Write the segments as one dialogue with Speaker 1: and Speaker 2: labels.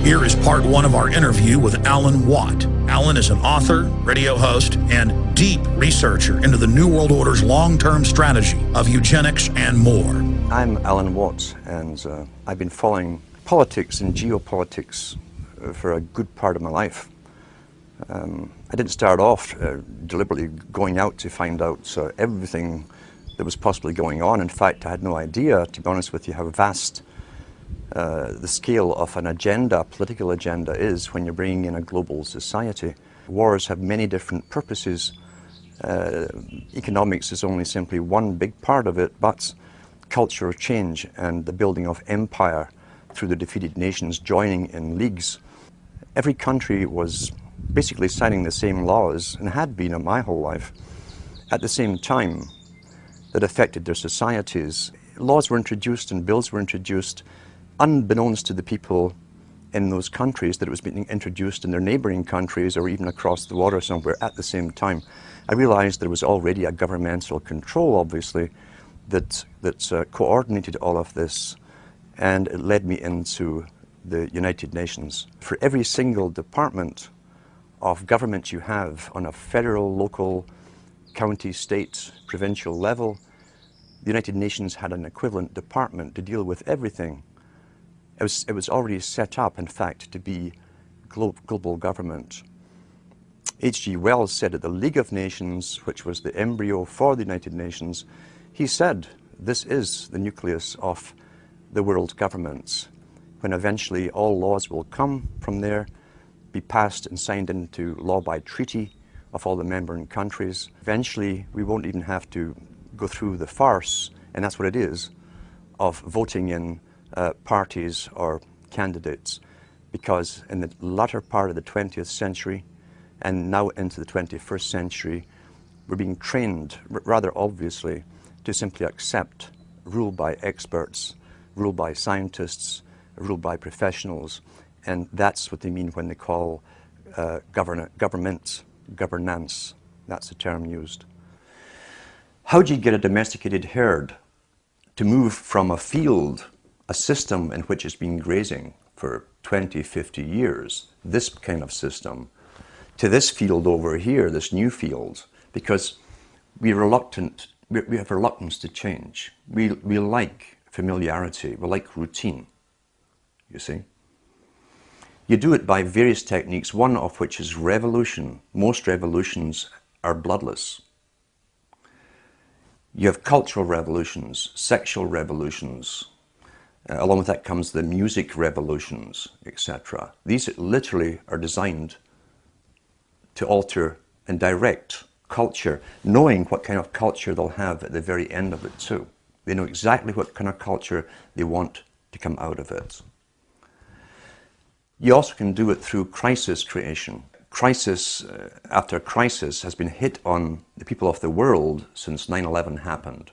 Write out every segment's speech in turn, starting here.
Speaker 1: Here is part one of our interview with Alan Watt. Alan is an author, radio host, and deep researcher into the New World Order's long-term strategy of eugenics and more.
Speaker 2: I'm Alan Watt, and I've been following politics and geopolitics for a good part of my life. I didn't start off deliberately going out to find out everything that was possibly going on. In fact, I had no idea, to be honest with you, how vast the scale of an agenda, a political agenda, is when you're bringing in a global society. Wars have many different purposes. Economics is only simply one big part of it, but cultural change and the building of empire through the defeated nations joining in leagues. Every country was basically signing the same laws, and had been my whole life, at the same time, that affected their societies. Laws were introduced and bills were introduced unbeknownst to the people in those countries that it was being introduced in their neighboring countries or even across the water somewhere at the same time. I realized there was already a governmental control, obviously, that coordinated all of this, and it led me into the United Nations. For every single department of government you have on a federal, local, county, state, provincial level, the United Nations had an equivalent department to deal with everything. It was already set up, in fact, to be global government. H.G. Wells said at the League of Nations, which was the embryo for the United Nations, he said, this is the nucleus of the world governments, when eventually all laws will come from there, be passed and signed into law by treaty of all the member countries. Eventually, we won't even have to go through the farce, and that's what it is, of voting in parties or candidates, because in the latter part of the 20th century and now into the 21st century, we're being trained, rather obviously, to simply accept rule by experts, rule by scientists, rule by professionals, and that's what they mean when they call governance. That's the term used. How do you get a domesticated herd to move from a field, a system in which it's been grazing for 20, 50 years, this kind of system, to this field over here, this new field? Because we have reluctance to change. We like familiarity, we like routine, you see. You do it by various techniques, one of which is revolution. Most revolutions are bloodless. You have cultural revolutions, sexual revolutions. Along with that comes the music revolutions, etc. These literally are designed to alter and direct culture, knowing what kind of culture they'll have at the very end of it too. They know exactly what kind of culture they want to come out of it. You also can do it through crisis creation. Crisis after crisis has been hit on the people of the world since 9/11 happened.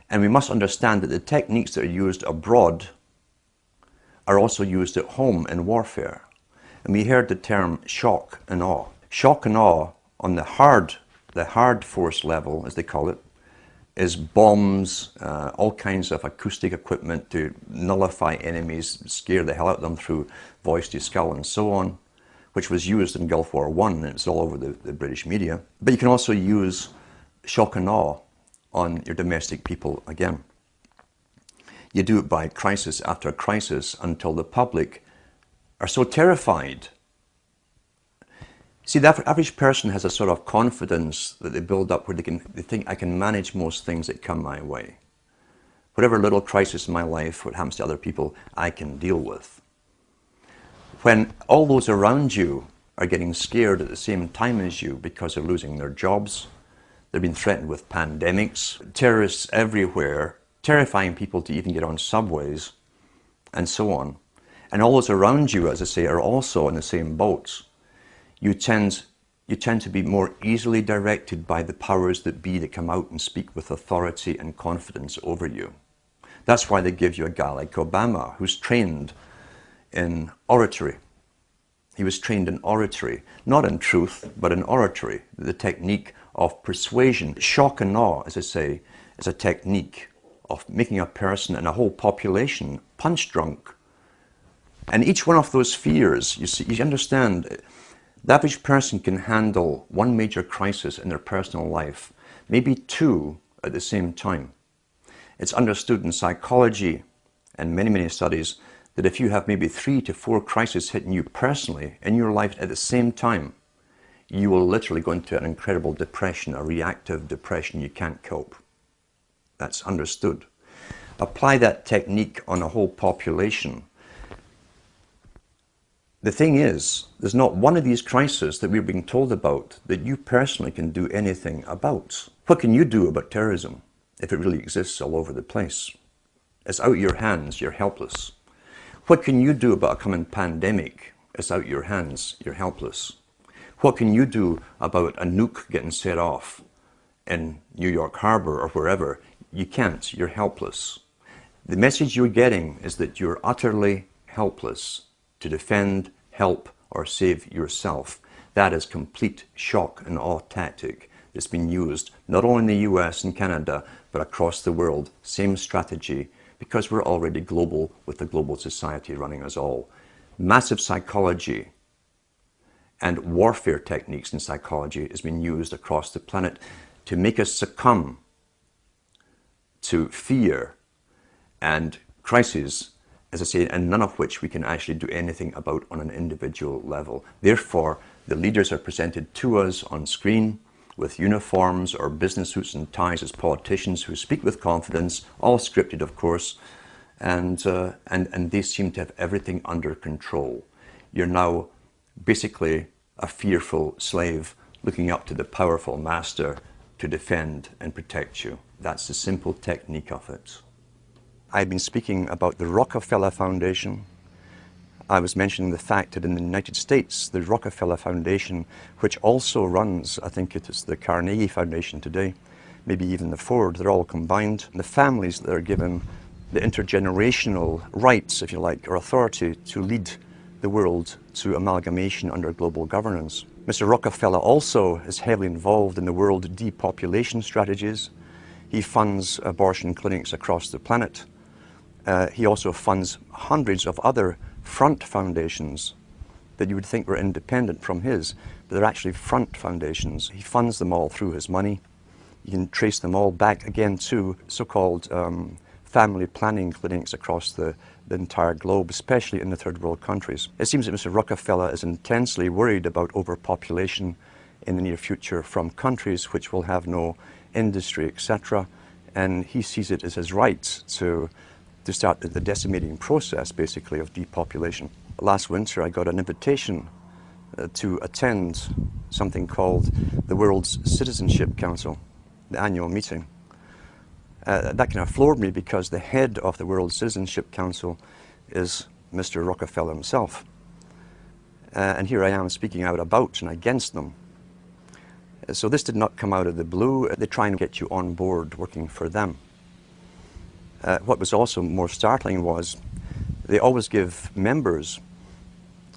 Speaker 2: And we must understand that the techniques that are used abroad are also used at home in warfare. And we heard the term shock and awe. Shock and awe on the hard force level, as they call it, is bombs, all kinds of acoustic equipment to nullify enemies, scare the hell out of them through voice to skull and so on, which was used in Gulf War I, and it's all over the British media. But you can also use shock and awe on your domestic people again. You do it by crisis after crisis until the public are so terrified. See, the average person has a sort of confidence that they build up where they think, I can manage most things that come my way. Whatever little crisis in my life, what happens to other people, I can deal with. When all those around you are getting scared at the same time as you because they're losing their jobs, they've been threatened with pandemics, terrorists everywhere, terrifying people to even get on subways, and so on. And all those around you, as I say, are also in the same boats. You tend to be more easily directed by the powers that be that come out and speak with authority and confidence over you. That's why they give you a guy like Obama, who's trained in oratory. He was trained in oratory, not in truth, but in oratory, the technique of persuasion. Shock and awe, as I say, is a technique of making a person and a whole population punch drunk And each one of those fears, you see, you understand, the average person can handle one major crisis in their personal life, maybe two at the same time. It's understood in psychology and many, many studies that if you have maybe 3 to 4 crises hitting you personally in your life at the same time, you will literally go into an incredible depression, a reactive depression. You can't cope. That's understood. Apply that technique on a whole population. The thing is, there's not one of these crises that we're being told about that you personally can do anything about. What can you do about terrorism if it really exists all over the place? It's out of your hands, you're helpless. What can you do about a coming pandemic? It's out of your hands, you're helpless. What can you do about a nuke getting set off in New York Harbor or wherever? You can't, you're helpless. The message you're getting is that you're utterly helpless to defend, help, or save yourself. That is complete shock and awe tactic that's been used not only in the US and Canada, but across the world. Same strategy, because we're already global with the global society running us all. Massive psychology and warfare techniques in psychology has been used across the planet to make us succumb to fear and crises, as I say, and none of which we can actually do anything about on an individual level. Therefore, the leaders are presented to us on screen with uniforms or business suits and ties as politicians who speak with confidence, all scripted, of course, and they seem to have everything under control. You're now basically a fearful slave looking up to the powerful master to defend and protect you. That's the simple technique of it. I've been speaking about the Rockefeller Foundation. I was mentioning the fact that in the United States, the Rockefeller Foundation, which also runs, I think it is the Carnegie Foundation today, maybe even the Ford, they're all combined. The families that are given the intergenerational rights, if you like, or authority to lead the world to amalgamation under global governance. Mr. Rockefeller also is heavily involved in the world depopulation strategies. He funds abortion clinics across the planet. He also funds hundreds of other front foundations that you would think were independent from his, but they're actually front foundations. He funds them all through his money. You can trace them all back again to so-called family planning clinics across the entire globe, especially in the third world countries. It seems that Mr. Rockefeller is intensely worried about overpopulation in the near future from countries which will have no industry, etc. And he sees it as his right to start the decimating process, basically, of depopulation. Last winter, I got an invitation to attend something called the World's Citizenship Council, the annual meeting. That kind of floored me because the head of the World Citizenship Council is Mr. Rockefeller himself. And here I am speaking out about and against them. So this did not come out of the blue. They try and get you on board working for them. What was also more startling was they always give members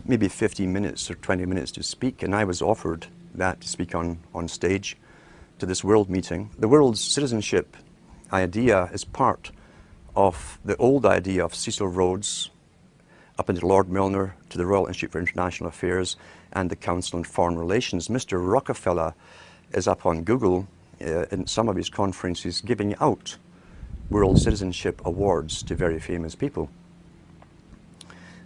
Speaker 2: maybe 15 minutes or 20 minutes to speak, and I was offered that to speak on stage to this world meeting. The world's citizenship idea is part of the old idea of Cecil Rhodes up into Lord Milner to the Royal Institute for International Affairs and the Council on Foreign Relations. Mr. Rockefeller is up on Google in some of his conferences giving out World Citizenship Awards to very famous people.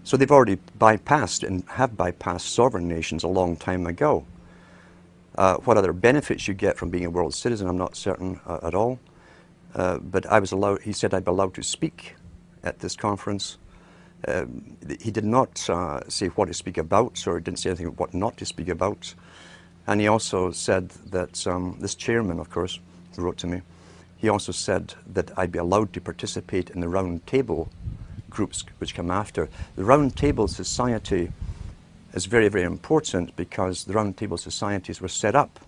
Speaker 2: So they've already bypassed and have bypassed sovereign nations a long time ago. What other benefits you get from being a world citizen, I'm not certain at all. But I was allowed, he said I'd be allowed to speak at this conference. He did not say what to speak about, or didn't say anything about what not to speak about. And he also said that, this chairman, of course, who wrote to me, he also said that I'd be allowed to participate in the round table groups which come after. The round table society is very, very important because the round table societies were set up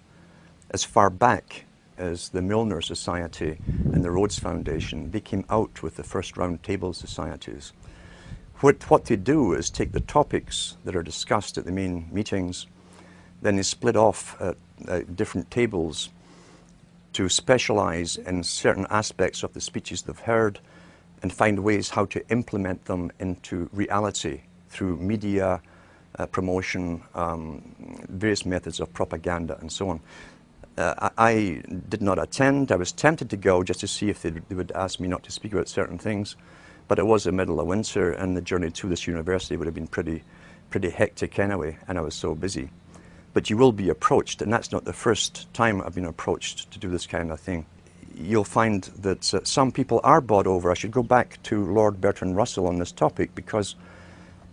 Speaker 2: as far back as the Milner Society and the Rhodes Foundation. They came out with the first round table societies. What they do is take the topics that are discussed at the main meetings, then they split off different tables to specialize in certain aspects of the speeches they've heard and find ways how to implement them into reality through media, promotion, various methods of propaganda and so on. I did not attend. I was tempted to go just to see if they would ask me not to speak about certain things, but it was the middle of winter and the journey to this university would have been pretty hectic anyway, and I was so busy. But you will be approached, and that's not the first time I've been approached to do this kind of thing. You'll find that some people are bought over. I should go back to Lord Bertrand Russell on this topic, because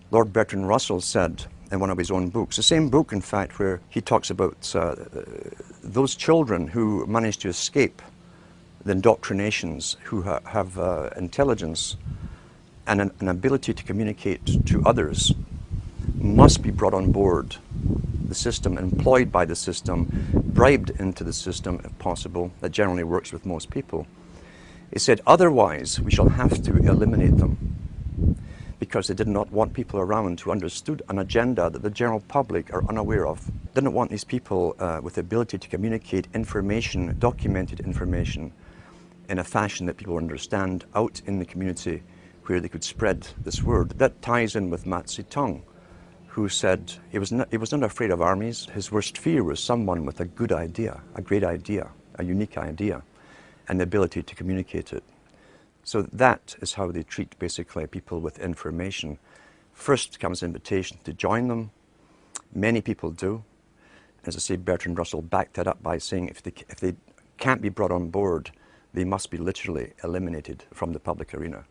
Speaker 2: Lord Bertrand Russell said in one of his own books, the same book in fact, where he talks about those children who manage to escape the indoctrinations, who have intelligence and an ability to communicate to others, must be brought on board the system, employed by the system, bribed into the system if possible. That generally works with most people. He said, otherwise we shall have to eliminate them, because they did not want people around who understood an agenda that the general public are unaware of. Didn't want these people with the ability to communicate information, documented information, in a fashion that people understand out in the community where they could spread this word. That ties in with Mao Zedong, who said he was not afraid of armies. His worst fear was someone with a good idea, a great idea, a unique idea, and the ability to communicate it. So that is how they treat basically people with information. First comes invitation to join them. Many people do. As I say, Bertrand Russell backed that up by saying if they can't be brought on board, they must be literally eliminated from the public arena.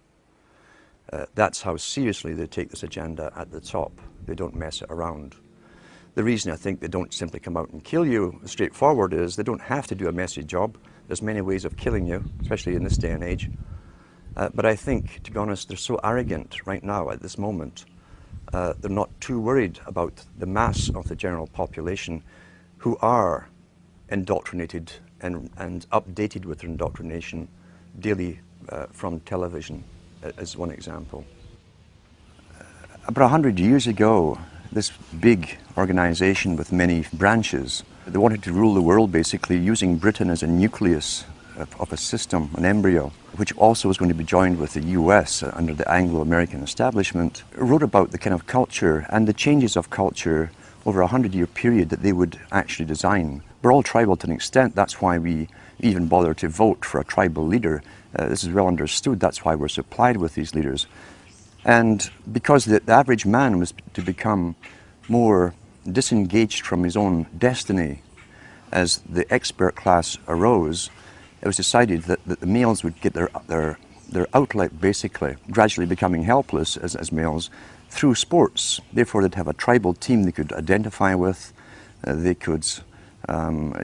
Speaker 2: That's how seriously they take this agenda at the top. They don't mess it around. The reason I think they don't simply come out and kill you straightforward is they don't have to do a messy job. There's many ways of killing you, especially in this day and age. But I think, to be honest, they're so arrogant right now at this moment. They're not too worried about the mass of the general population who are indoctrinated and updated with their indoctrination daily from television, as one example. About 100 years ago, this big organization with many branches, they wanted to rule the world basically using Britain as a nucleus of a system, an embryo, which also was going to be joined with the US under the Anglo-American establishment, wrote about the kind of culture and the changes of culture over a 100-year period that they would actually design. We're all tribal to an extent. That's why we even bother to vote for a tribal leader. This is well understood. That's why we're supplied with these leaders. And because the average man was to become more disengaged from his own destiny as the expert class arose, it was decided that the males would get their outlet basically, gradually becoming helpless as males, through sports. Therefore they'd have a tribal team they could identify with, they could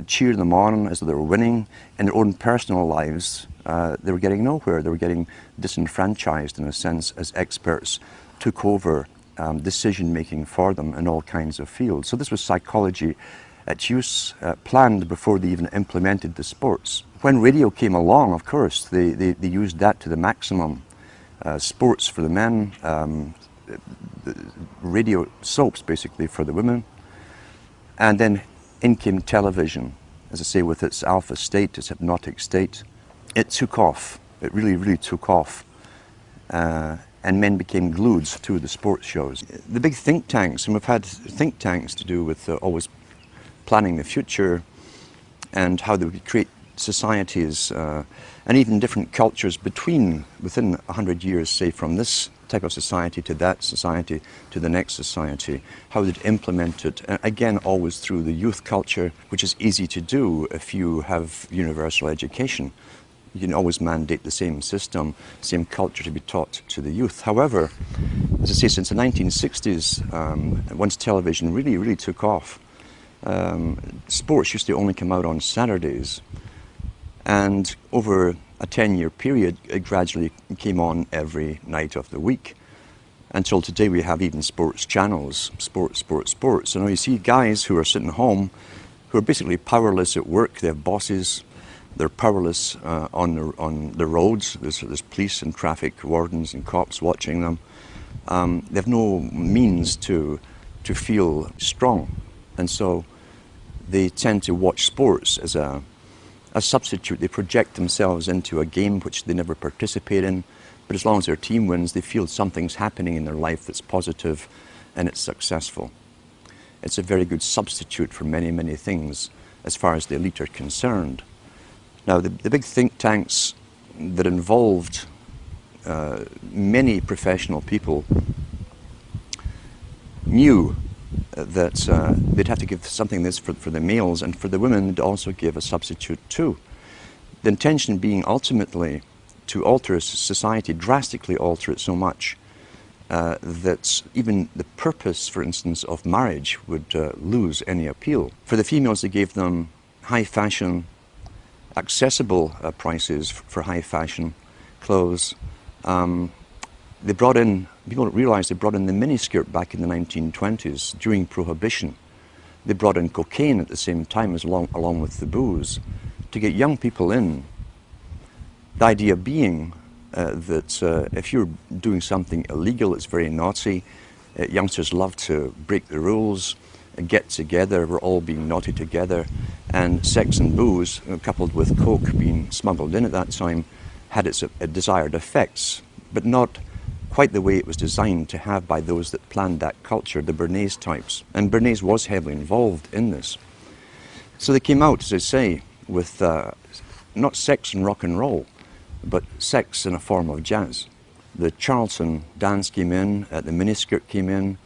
Speaker 2: cheer them on as though they were winning. In their own personal lives, they were getting nowhere. They were getting disenfranchised in a sense as experts took over decision-making for them in all kinds of fields. So this was psychology at use, planned before they even implemented the sports. When radio came along, of course, they used that to the maximum. Sports for the men, radio soaps basically for the women, and then in came television, as I say, with its alpha state, its hypnotic state. It took off. It really took off. And men became glued to the sports shows. The big think tanks, and we've had think tanks to do with always planning the future and how they would create societies and even different cultures within 100 years, say from this type of society to that society to the next society, how they'd implement it, again always through the youth culture, which is easy to do if you have universal education. You can always mandate the same system, same culture to be taught to the youth. However, as I say, since the 1960s, once television really took off, sports used to only come out on Saturdays, and over a 10-year period, it gradually came on every night of the week. Until today, we have even sports channels, sports. So now you see guys who are sitting home, who are basically powerless at work. They have bosses. They're powerless on the roads. There's police and traffic wardens and cops watching them. They have no means to feel strong, and so they tend to watch sports as a substitute. They project themselves into a game which they never participate in. But as long as their team wins, they feel something's happening in their life that's positive and it's successful. It's a very good substitute for many, many things as far as the elite are concerned. Now, the big think tanks that involved many professional people knew that they'd have to give something this for the males, and for the women they'd also give a substitute too. The intention being ultimately to alter society, drastically alter it so much that even the purpose, for instance, of marriage would lose any appeal. For the females, they gave them high fashion, accessible prices for high fashion clothes. They brought in, people don't realize, they brought in the miniskirt back in the 1920s during Prohibition. They brought in cocaine at the same time as along with the booze to get young people in. The idea being that if you're doing something illegal, it's very naughty. Youngsters love to break the rules, get together, we're all being naughty together. And sex and booze, coupled with coke being smuggled in at that time, had its desired effects, but not quite the way it was designed to have by those that planned that culture, the Bernays types. And Bernays was heavily involved in this. So they came out, as I say, with not sex and rock and roll, but sex in a form of jazz. The Charleston dance came in, the miniskirt came in,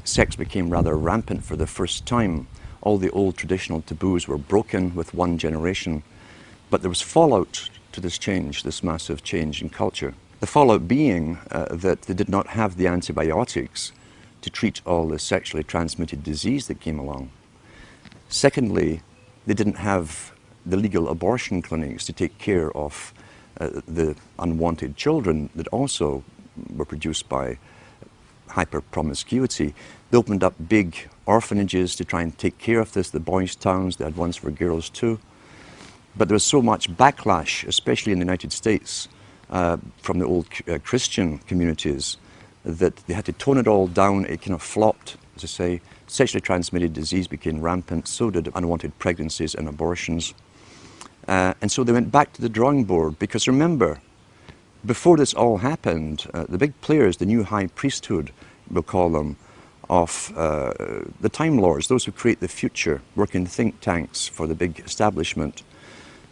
Speaker 2: sex became rather rampant for the first time. All the old traditional taboos were broken with one generation, but there was fallout to this change, this massive change in culture. The fallout being that they did not have the antibiotics to treat all the sexually transmitted disease that came along. Secondly, they didn't have the legal abortion clinics to take care of the unwanted children that also were produced by hyper-promiscuity. They opened up big orphanages to try and take care of this, the boys' towns. They had ones for girls too. But there was so much backlash, especially in the United States, from the old Christian communities, that they had to tone it all down. It kind of flopped, as I say. Sexually transmitted disease became rampant, so did unwanted pregnancies and abortions. And so they went back to the drawing board, because remember, before this all happened, the big players, the new high priesthood, we'll call them, of the Time Lords, those who create the future, work in think tanks for the big establishment,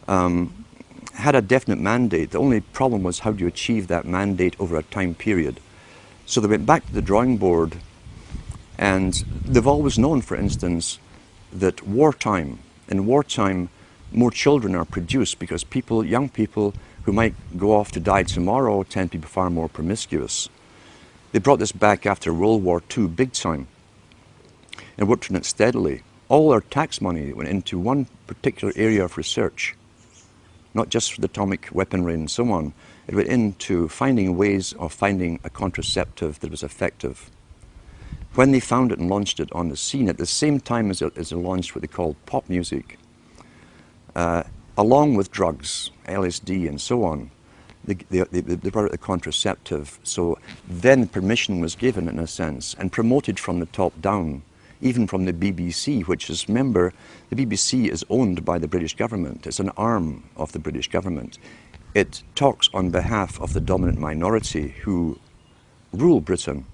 Speaker 2: had a definite mandate. The only problem was how do you achieve that mandate over a time period. So they went back to the drawing board, and they've always known, for instance, that in wartime, more children are produced because people, young people who might go off to die tomorrow tend to be far more promiscuous. They brought this back after World War II big time and worked on it steadily. All their tax money went into one particular area of research, not just for the atomic weaponry and so on. It went into finding ways of finding a contraceptive that was effective. When they found it and launched it on the scene, at the same time as they launched what they called pop music, along with drugs, LSD and so on, they brought out the contraceptive. So then permission was given, in a sense, and promoted from the top down, even from the BBC, which is, remember, the BBC is owned by the British government. It's an arm of the British government. It talks on behalf of the dominant minority who rule Britain.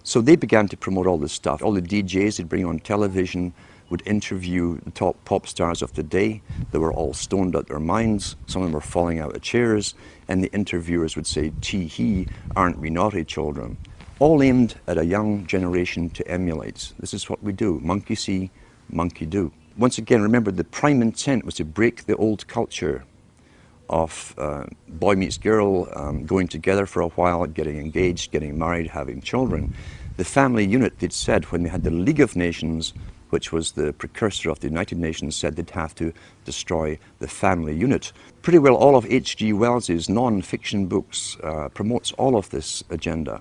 Speaker 2: So they began to promote all this stuff. All the DJs they'd bring on television would interview the top pop stars of the day. They were all stoned out their minds. Some of them were falling out of chairs. And the interviewers would say, "Tee-hee, aren't we naughty children?" All aimed at a young generation to emulate. This is what we do. Monkey see, monkey do. Once again, remember, the prime intent was to break the old culture of boy meets girl, going together for a while, getting engaged, getting married, having children. The family unit, they'd said, when they had the League of Nations, which was the precursor of the United Nations, said they'd have to destroy the family unit. Pretty well all of H.G. Wells's non-fiction books promotes all of this agenda.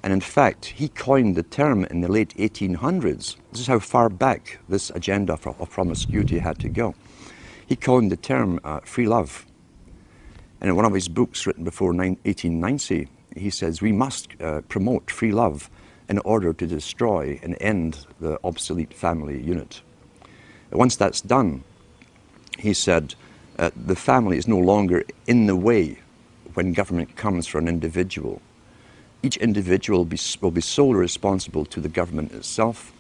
Speaker 2: And in fact, he coined the term in the late 1800s. This is how far back this agenda of promiscuity had to go. He coined the term free love. And in one of his books written before 1890, he says, we must promote free love in order to destroy and end the obsolete family unit. Once that's done, he said, the family is no longer in the way when government comes for an individual. Each individual will be solely responsible to the government itself,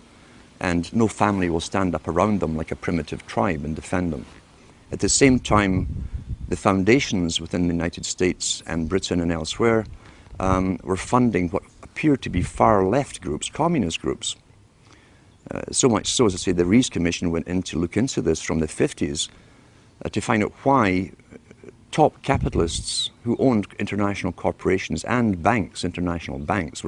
Speaker 2: and no family will stand up around them like a primitive tribe and defend them. At the same time, the foundations within the United States and Britain and elsewhere were funding what appeared to be far-left groups, communist groups. So much so, as I say, the Rees Commission went in to look into this from the 50s to find out why top capitalists who owned international corporations and banks, international banks,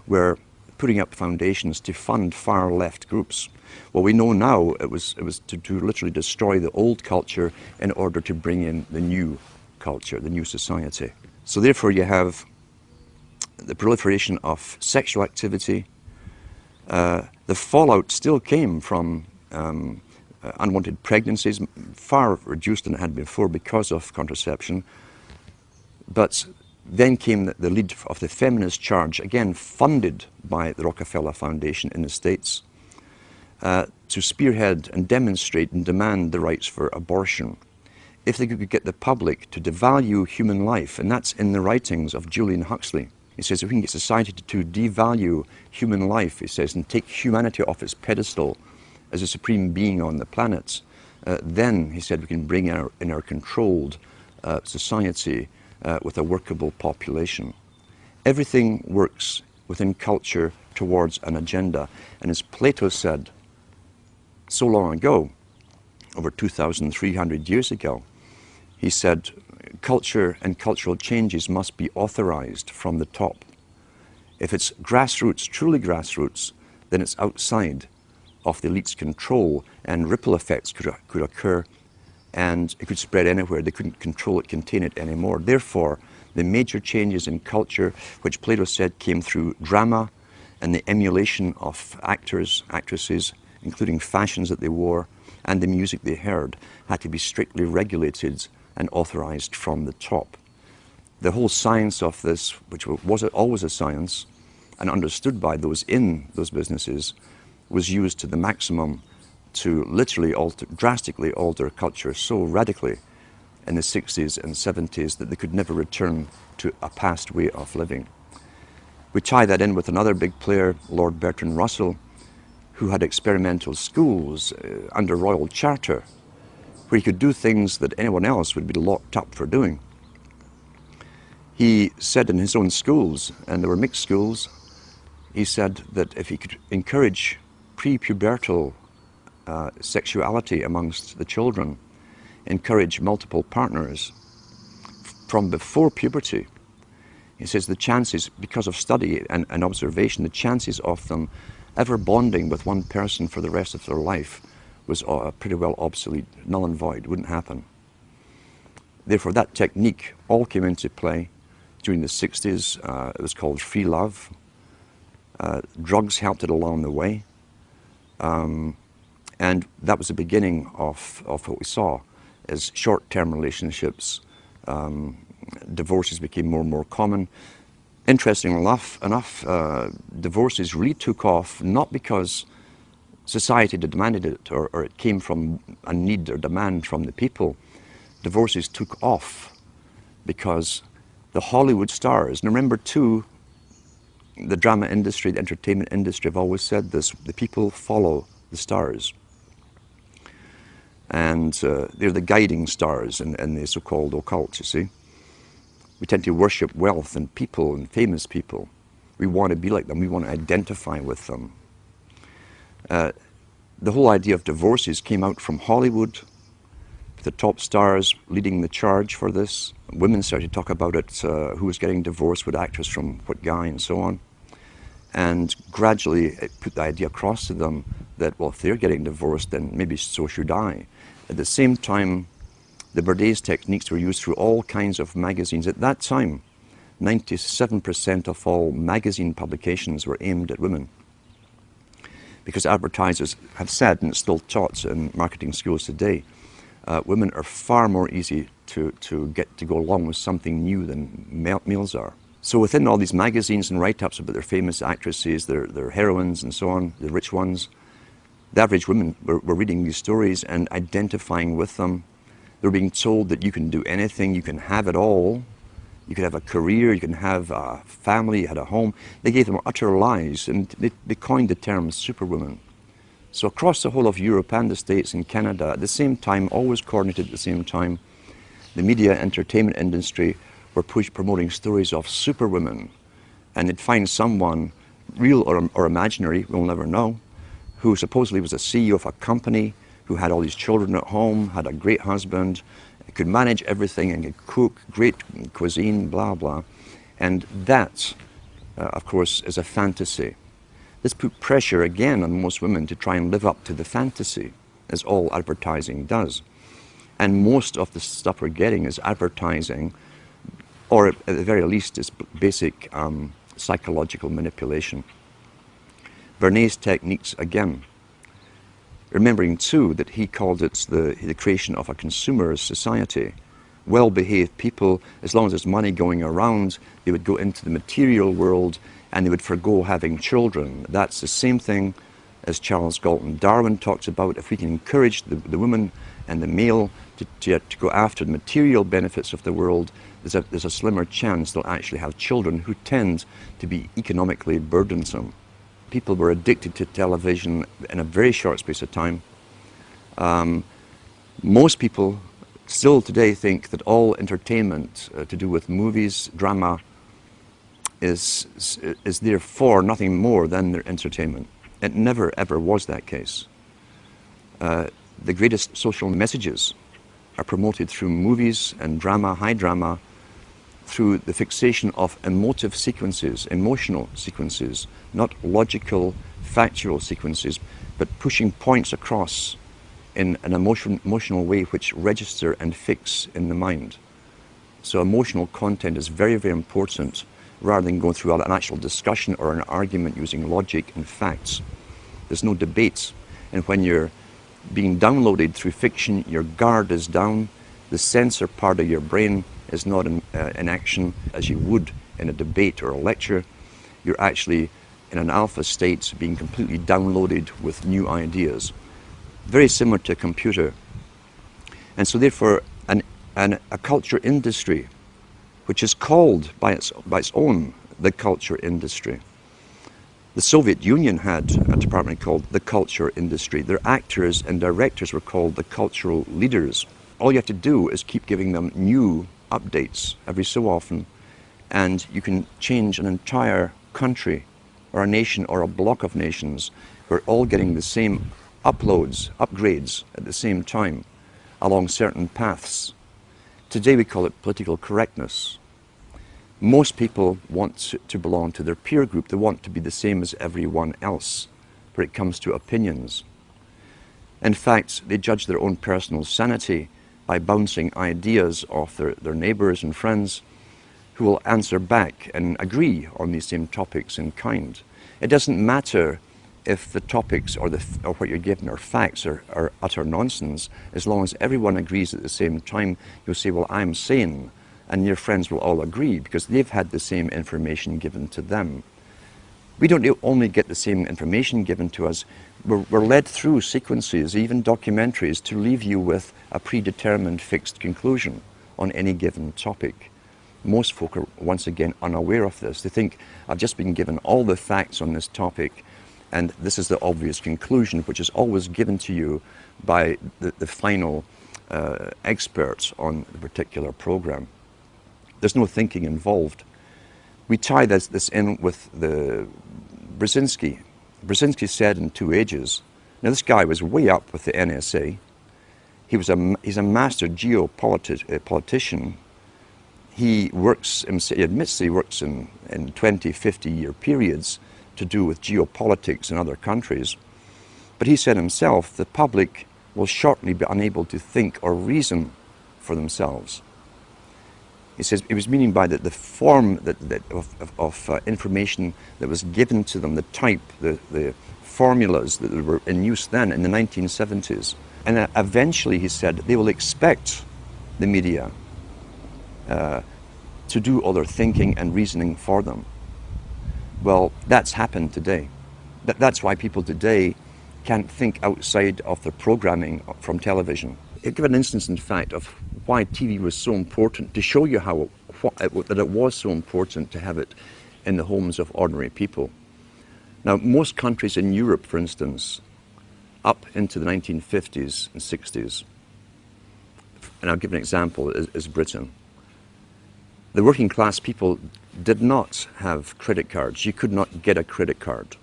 Speaker 2: were putting up foundations to fund far-left groups. Well, we know now it was to literally destroy the old culture in order to bring in the new culture, the new society. So therefore you have the proliferation of sexual activity. The fallout still came from unwanted pregnancies, far reduced than it had before because of contraception. But then came the lead of the feminist charge, again funded by the Rockefeller Foundation in the States, to spearhead and demonstrate and demand the rights for abortion. If they could get the public to devalue human life, and that's in the writings of Julian Huxley. He says if we can get society to devalue human life, he says, and take humanity off its pedestal as a supreme being on the planet, then, he said, we can bring in our controlled society with a workable population. Everything works within culture towards an agenda. And as Plato said so long ago, over 2,300 years ago, he said, culture and cultural changes must be authorized from the top. If it's grassroots, truly grassroots, then it's outside of the elite's control, and ripple effects could occur, and it could spread anywhere. They couldn't control it, contain it anymore. Therefore, the major changes in culture, which Plato said came through drama and the emulation of actors, actresses, including fashions that they wore, and the music they heard, had to be strictly regulated and authorized from the top. The whole science of this, which was always a science, and understood by those in those businesses, was used to the maximum to literally drastically alter culture so radically in the 60s and 70s that they could never return to a past way of living. We tie that in with another big player, Lord Bertrand Russell, who had experimental schools under Royal Charter, where he could do things that anyone else would be locked up for doing. He said in his own schools, and there were mixed schools, he said that if he could encourage pre-pubertal sexuality amongst the children, encourage multiple partners from before puberty, he says the chances, because of study and observation, the chances of them ever bonding with one person for the rest of their life was pretty well obsolete, null and void, wouldn't happen. Therefore, that technique all came into play during the 60s. It was called free love. Drugs helped it along the way. And that was the beginning of what we saw as short-term relationships. Divorces became more and more common. Interestingly enough, divorces really took off not because society demanded it or it came from a need or demand from the people. Divorces took off because the Hollywood stars, and remember too, the drama industry, the entertainment industry, have always said this, the people follow the stars. And they're the guiding stars in the so-called occult, you see. We tend to worship wealth and people and famous people. We want to be like them. We want to identify with them. The whole idea of divorces came out from Hollywood, with the top stars leading the charge for this. Women started to talk about it, who was getting divorced, what actress from what guy, and so on. And gradually it put the idea across to them that, well, if they're getting divorced, then maybe so should I. At the same time, the Bordes techniques were used through all kinds of magazines. At that time, 97% of all magazine publications were aimed at women. Because advertisers have said, and it's still taught in marketing schools today, women are far more easy to get to go along with something new than males are. So within all these magazines and write-ups about their famous actresses, their heroines and so on, the rich ones, the average women were reading these stories and identifying with them. They were being told that you can do anything, you can have it all, You could have a career, you can have a family, you had a home. They gave them utter lies, and they coined the term superwoman. So across the whole of Europe and the States and Canada, at the same time, always coordinated at the same time, the media entertainment industry were promoting stories of superwomen. And they'd find someone, real or imaginary, we'll never know, who supposedly was a CEO of a company, who had all these children at home, had a great husband, could manage everything and could cook great cuisine, blah, blah. And that, of course, is a fantasy. This put pressure again on most women to try and live up to the fantasy, as all advertising does. And most of the stuff we're getting is advertising, or at the very least is basic psychological manipulation. Vernet's techniques again. Remembering too that he called it the creation of a consumerist society. Well-behaved people, as long as there's money going around, they would go into the material world and they would forgo having children. That's the same thing as Charles Galton Darwin talks about. If we can encourage the woman and the male to go after the material benefits of the world, there's a slimmer chance they'll actually have children who tend to be economically burdensome. People were addicted to television in a very short space of time. Most people still today think that all entertainment to do with movies, drama, is therefore nothing more than their entertainment. It never ever was that case. The greatest social messages are promoted through movies and drama, high drama, through the fixation of emotive sequences, emotional sequences, not logical, factual sequences, but pushing points across in an emotional way which register and fix in the mind. So emotional content is very, very important, rather than going through an actual discussion or an argument using logic and facts. There's no debate. And when you're being downloaded through fiction, your guard is down, the censor part of your brain is not in action as you would in a debate or a lecture. You're actually in an alpha state, being completely downloaded with new ideas. Very similar to a computer. And so therefore, a culture industry, which is called by its own the culture industry. The Soviet Union had a department called the culture industry. Their actors and directors were called the cultural leaders. All you have to do is keep giving them new updates every so often, and you can change an entire country or a nation or a block of nations. We're all getting the same upgrades at the same time along certain paths. Today we call it political correctness. Most people want to belong to their peer group. They want to be the same as everyone else when it comes to opinions. In fact, they judge their own personal sanity by bouncing ideas off their neighbors and friends who will answer back and agree on these same topics in kind. It doesn't matter if the topics or what you're given are facts or utter nonsense. As long as everyone agrees at the same time, you'll say, well, I'm sane, and your friends will all agree because they've had the same information given to them. We don't only get the same information given to us, we're led through sequences, even documentaries, to leave you with a predetermined fixed conclusion on any given topic. Most folk are, once again, unaware of this. They think, I've just been given all the facts on this topic, and this is the obvious conclusion, which is always given to you by the final experts on the particular program. There's no thinking involved. We tie this in with the Brzezinski. Brzezinski said in 2 Ages, now this guy was way up with the NSA. He's a master geopolitician. He admits he works in 20, 50-year periods to do with geopolitics in other countries. But he said himself, the public will shortly be unable to think or reason for themselves. He says it was meaning by the form of information that was given to them, the type, the formulas that were in use then in the 1970s. And eventually, he said, they will expect the media to do all their thinking and reasoning for them. Well, that's happened today. That's why people today can't think outside of their programming from television. I'll give an instance, in fact, of why TV was so important to show you that it was so important to have it in the homes of ordinary people. Now, most countries in Europe, for instance, up into the 1950s and 60s, and I'll give an example, is Britain. The working class people did not have credit cards. You could not get a credit card.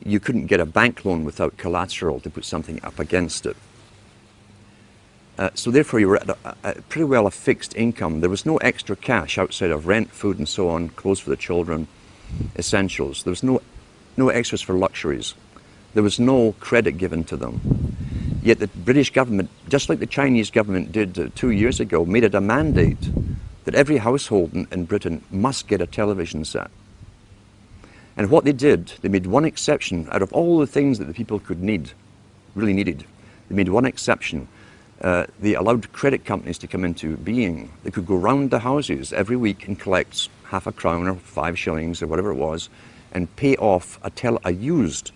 Speaker 2: You couldn't get a bank loan without collateral to put something up against it. So therefore you were at pretty well a fixed income. There was no extra cash outside of rent, food and so on, clothes for the children, essentials. There was no extras for luxuries. There was no credit given to them. Yet the British government, just like the Chinese government did 2 years ago, made it a mandate that every household in Britain must get a television set. And what they did, they made one exception out of all the things that the people could need, really needed. They made one exception. They allowed credit companies to come into being. They could go round the houses every week and collect half a crown or 5 shillings or whatever it was and pay off a used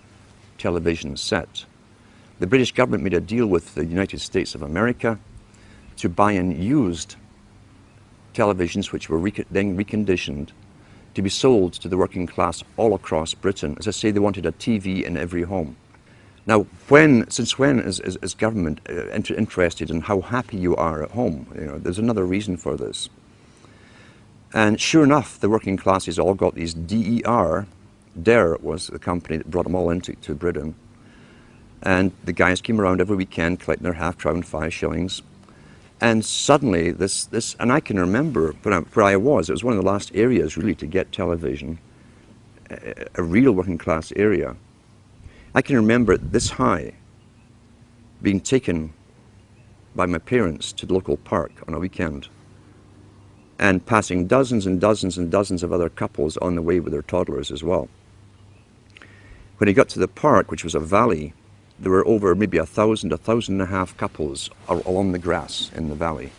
Speaker 2: television set. The British government made a deal with the United States of America to buy in used televisions which were then reconditioned to be sold to the working class all across Britain. As I say, they wanted a TV in every home. Now, since when is government interested in how happy you are at home? You know, there's another reason for this. And sure enough, the working classes all got these DER. DER was the company that brought them all into Britain. And the guys came around every weekend collecting their half crown, 5 shillings. And suddenly and I can remember where I was, it was one of the last areas really to get television, a real working class area. I can remember this high being taken by my parents to the local park on a weekend and passing dozens and dozens and dozens of other couples on the way with their toddlers as well. When he got to the park, which was a valley, there were over maybe 1,000, 1,500 couples along the grass in the valley.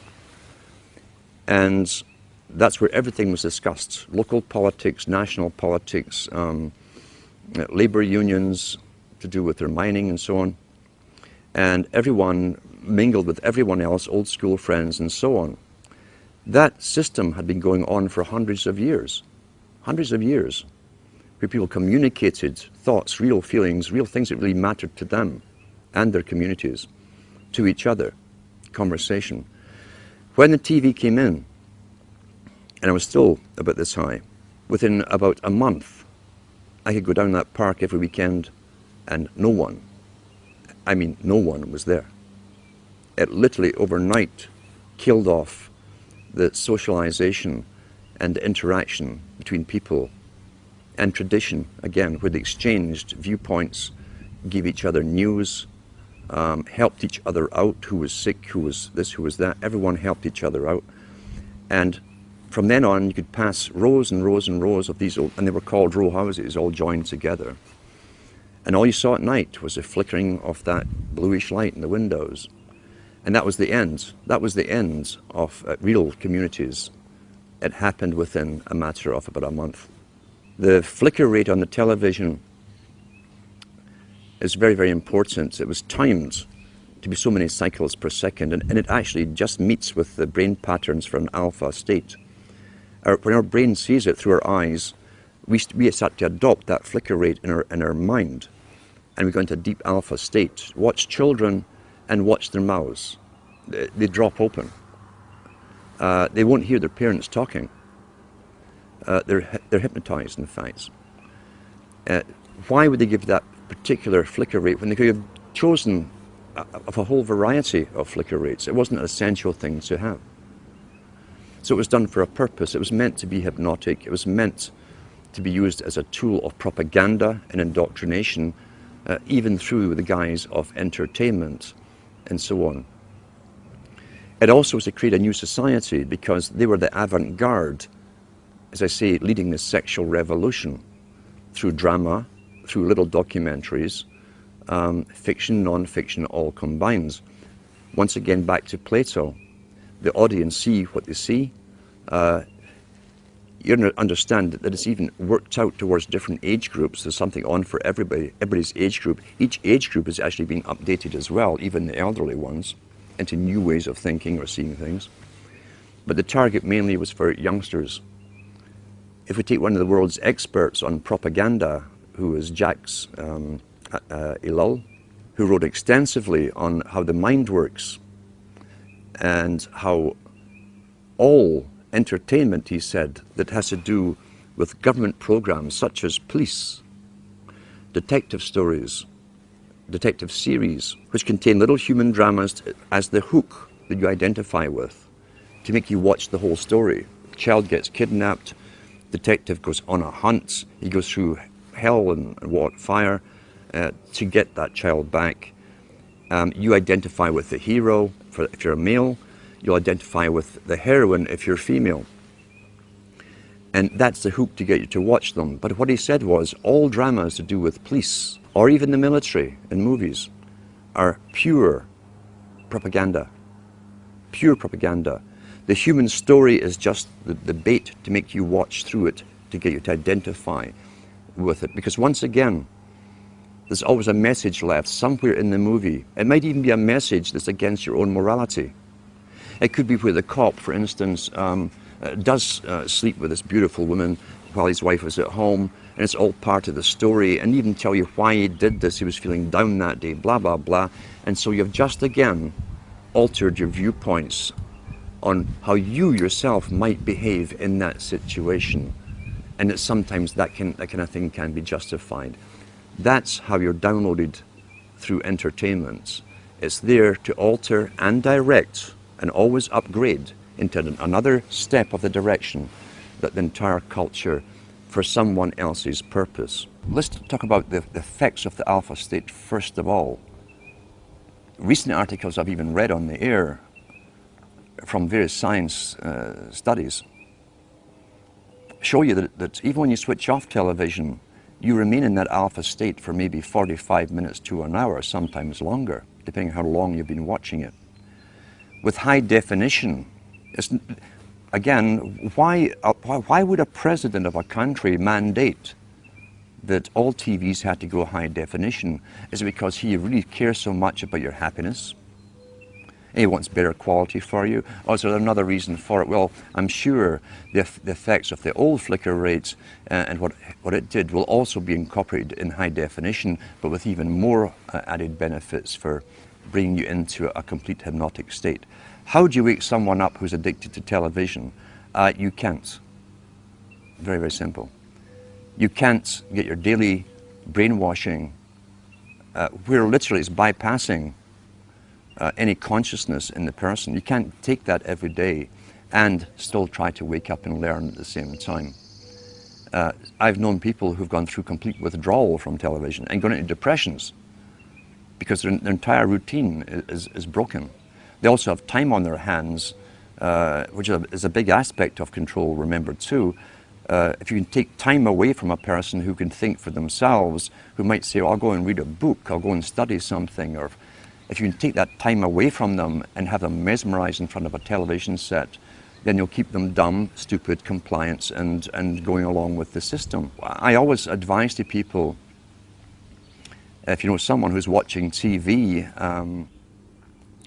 Speaker 2: And that's where everything was discussed. Local politics, national politics, labor unions to do with their mining and so on. And everyone mingled with everyone else, old school friends and so on. That system had been going on for hundreds of years, where people communicated thoughts, real feelings, real things that really mattered to them and their communities, to each other, conversation. When the TV came in, and I was still about this high, within about a month, I could go down that park every weekend and no one was there. It literally overnight killed off the socialization and the interaction between people and tradition, again, where they exchanged viewpoints, gave each other news, helped each other out, who was sick, who was this, who was that. Everyone helped each other out. And from then on, you could pass rows and rows and rows of these, and they were called row houses, all joined together. And all you saw at night was the flickering of that bluish light in the windows. And that was the end. That was the end of real communities. It happened within a matter of about a month. The flicker rate on the television is very, very important. It was timed to be so many cycles per second, and it actually just meets with the brain patterns for an alpha state. When our brain sees it through our eyes, we start to adopt that flicker rate in our mind, and we go into a deep alpha state. Watch children and watch their mouths. They drop open. They won't hear their parents talking. They're hypnotized, in fact. Why would they give that particular flicker rate when they could have chosen of a whole variety of flicker rates? It wasn't an essential thing to have. So it was done for a purpose. It was meant to be hypnotic. It was meant to be used as a tool of propaganda and indoctrination, even through the guise of entertainment and so on. It also was to create a new society because they were the avant-garde, as I say, leading the sexual revolution through drama, through little documentaries, fiction, non-fiction, all combined. Once again, back to Plato. The audience see what they see. You understand that it's even worked out towards different age groups. There's something on for everybody's age group. Each age group is actually being updated as well, even the elderly ones, into new ways of thinking or seeing things. but the target mainly was for youngsters. If we take one of the world's experts on propaganda, who is Jacques Ellul, who wrote extensively on how the mind works and how all entertainment, he said, that has to do with government programs such as police, detective stories, detective series, which contain little human dramas as the hook that you identify with, to make you watch the whole story. The child gets kidnapped, detective goes on a hunt, he goes through hell and fire to get that child back. You identify with the hero if you're a male, you'll identify with the heroine if you're female. And that's the hook to get you to watch them. But what he said was, all dramas to do with police, or even the military in movies, are pure propaganda. Pure propaganda. The human story is just the bait to make you watch through it, to get you to identify with it. Because once again, there's always a message left somewhere in the movie. It might even be a message that's against your own morality. It could be where the cop, for instance, does sleep with this beautiful woman while his wife was at home, and it's all part of the story, and even tell you why he did this. He was feeling down that day, blah, blah, blah. And so you've just again altered your viewpoints on how you yourself might behave in that situation. And that sometimes that kind of thing can be justified. That's how you're downloaded through entertainment. It's there to alter and direct and always upgrade into another step of the direction that the entire culture for someone else's purpose. Let's talk about the effects of the alpha state first of all. Recent articles I've even read on the air from various science studies show you that even when you switch off television, you remain in that alpha state for maybe 45 minutes to an hour, sometimes longer, depending on how long you've been watching it. With high definition, again, why would a president of a country mandate that all TVs had to go high definition? Is it because he really cares so much about your happiness? And he wants better quality for you? Or is there another reason for it? Well, I'm sure the effects of the old flicker rates and what it did will also be incorporated in high definition, but with even more added benefits for bringing you into a complete hypnotic state. How do you wake someone up who's addicted to television? You can't. Very, very simple. You can't get your daily brainwashing, where literally it's bypassing any consciousness in the person. You can't take that every day and still try to wake up and learn at the same time. I've known people who've gone through complete withdrawal from television and gone into depressions because their entire routine is broken. They also have time on their hands, which is a big aspect of control, remember too. If you can take time away from a person who can think for themselves, who might say, oh, I'll go and read a book, I'll go and study something, or if you can take that time away from them and have them mesmerized in front of a television set, then you'll keep them dumb, stupid, compliant, and going along with the system. I always advise to people, if you know someone who's watching TV,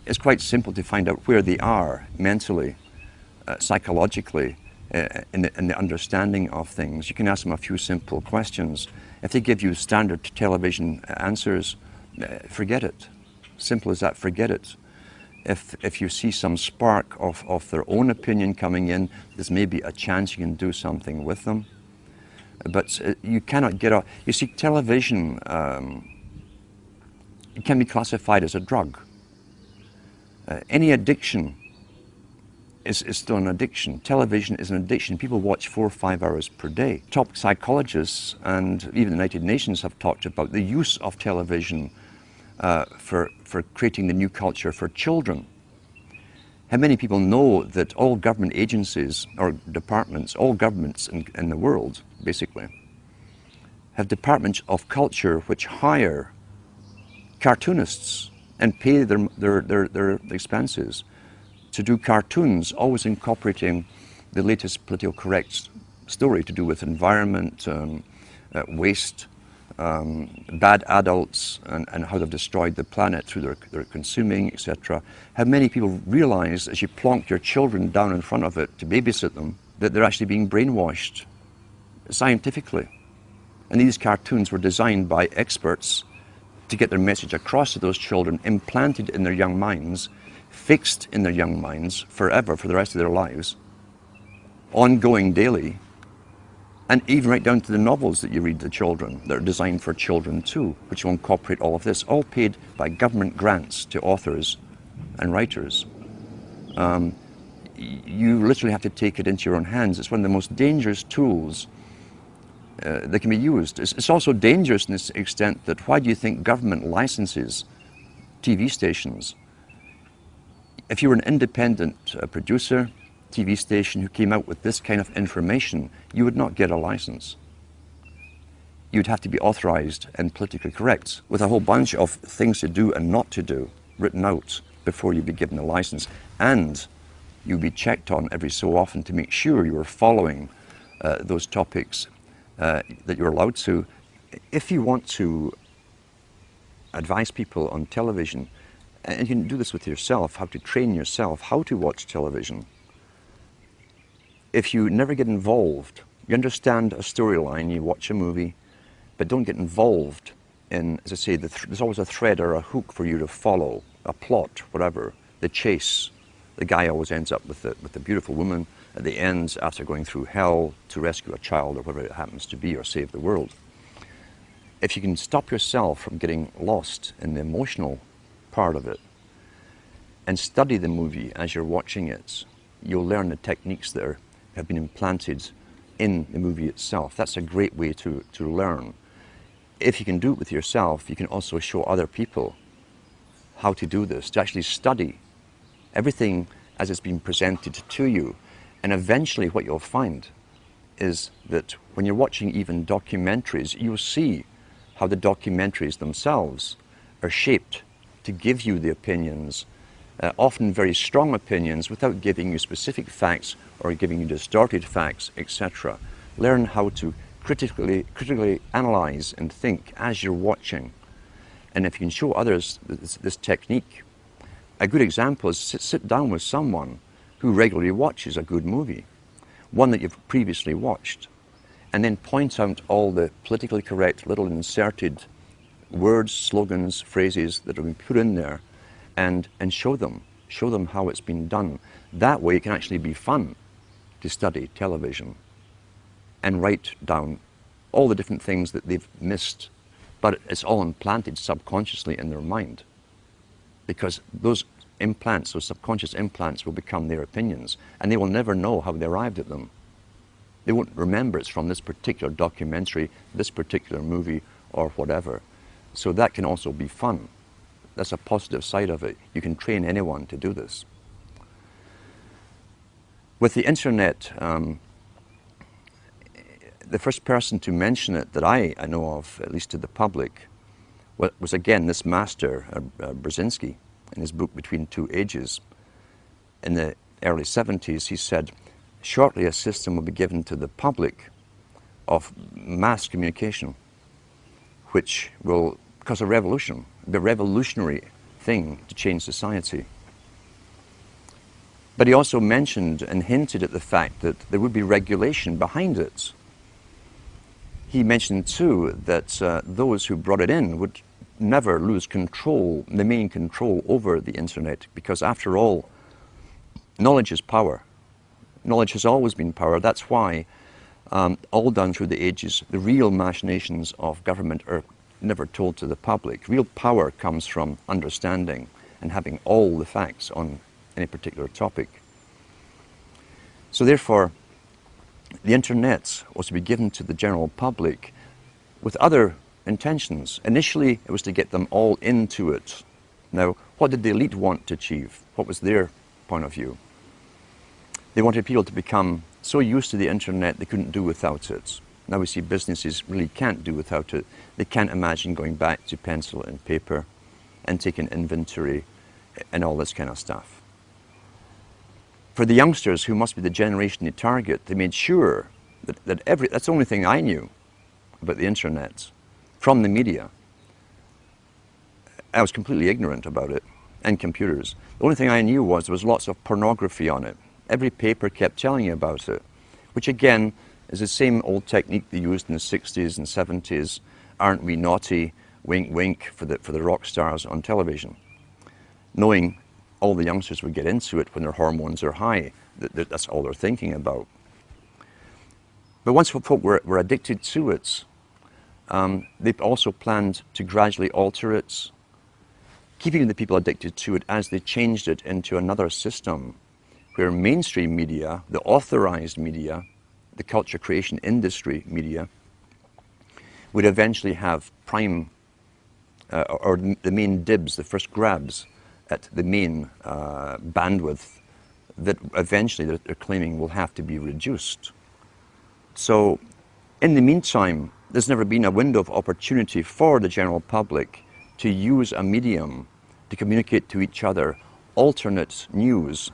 Speaker 2: it's quite simple to find out where they are mentally, psychologically, in the understanding of things. You can ask them a few simple questions. If they give you standard television answers, forget it. Simple as that, forget it. If you see some spark of their own opinion coming in, there's maybe a chance you can do something with them. But you cannot get out. You see, television it can be classified as a drug. Any addiction is still an addiction. Television is an addiction. People watch 4 or 5 hours per day. Top psychologists and even the United Nations have talked about the use of television for creating the new culture for children. How many people know that all government agencies or departments, all governments in the world, basically, have departments of culture which hire cartoonists and pay their expenses to do cartoons, always incorporating the latest political correct story to do with environment, waste, bad adults and how they've destroyed the planet through their consuming, etc. How many people realize as you plonk your children down in front of it to babysit them that they're actually being brainwashed scientifically. And these cartoons were designed by experts to get their message across to those children, implanted in their young minds, fixed in their young minds forever for the rest of their lives, ongoing daily, and even right down to the novels that you read to children that are designed for children too, which will incorporate all of this, all paid by government grants to authors and writers. You literally have to take it into your own hands. It's one of the most dangerous tools that can be used. It's also dangerous in this extent that why do you think government licenses TV stations? If you were an independent producer, TV station who came out with this kind of information, you would not get a license. You'd have to be authorized and politically correct with a whole bunch of things to do and not to do written out before you'd be given a license. And you'd be checked on every so often to make sure you were following those topics that you're allowed to. If you want to advise people on television, and you can do this with yourself, how to train yourself, how to watch television. If you never get involved, you understand a storyline, you watch a movie, but don't get involved in, as I say, there's always a thread or a hook for you to follow, a plot, whatever, the chase. The guy always ends up with the beautiful woman at the end after going through hell to rescue a child or whatever it happens to be or save the world. If you can stop yourself from getting lost in the emotional part of it and study the movie as you're watching it, you'll learn the techniques that have been implanted in the movie itself. That's a great way to learn. If you can do it with yourself, you can also show other people how to do this, to actually study everything as it's been presented to you. And eventually what you'll find is that when you're watching even documentaries, you'll see how the documentaries themselves are shaped to give you the opinions, often very strong opinions, without giving you specific facts or giving you distorted facts, etc. Learn how to critically analyze and think as you're watching. And if you can show others this technique, a good example is sit down with someone who regularly watches a good movie, one that you've previously watched, and then point out all the politically correct little inserted words, slogans, phrases that have been put in there, and show them how it's been done. That way it can actually be fun to study television and write down all the different things that they've missed, but it's all implanted subconsciously in their mind, because those implants, those subconscious implants, will become their opinions, and they will never know how they arrived at them. They won't remember it's from this particular documentary, this particular movie, or whatever. So that can also be fun. That's a positive side of it. You can train anyone to do this. With the internet, the first person to mention it that I know of, at least to the public, was again this master, Brzezinski, in his book Between Two Ages. In the early 70s, he said, shortly a system will be given to the public of mass communication, which will cause a revolution, the revolutionary thing to change society. But he also mentioned and hinted at the fact that there would be regulation behind it. He mentioned too that those who brought it in would never lose control, the main control over the internet, because after all, knowledge is power. Knowledge has always been power. That's why all down through the ages, the real machinations of government are never told to the public. Real power comes from understanding and having all the facts on any particular topic. So therefore, the internet was to be given to the general public with other intentions. Initially, it was to get them all into it. Now, what did the elite want to achieve? What was their point of view? They wanted people to become so used to the internet they couldn't do without it. Now we see businesses really can't do without it. They can't imagine going back to pencil and paper and taking inventory and all this kind of stuff. For the youngsters, who must be the generation they target, they made sure that that's the only thing I knew about the internet. from the media. I was completely ignorant about it, and computers. The only thing I knew was there was lots of pornography on it. Every paper kept telling you about it, which again is the same old technique they used in the 60s and 70s. Aren't we naughty? Wink, wink, for the rock stars on television. Knowing all the youngsters would get into it when their hormones are high. That's all they're thinking about. But once folk were addicted to it, they've also planned to gradually alter it, keeping the people addicted to it as they changed it into another system where mainstream media, the authorized media, the culture creation industry media, would eventually have prime, or the main dibs, the first grabs at the main bandwidth that eventually they're claiming will have to be reduced. So in the meantime, there's never been a window of opportunity for the general public to use a medium to communicate to each other alternate news,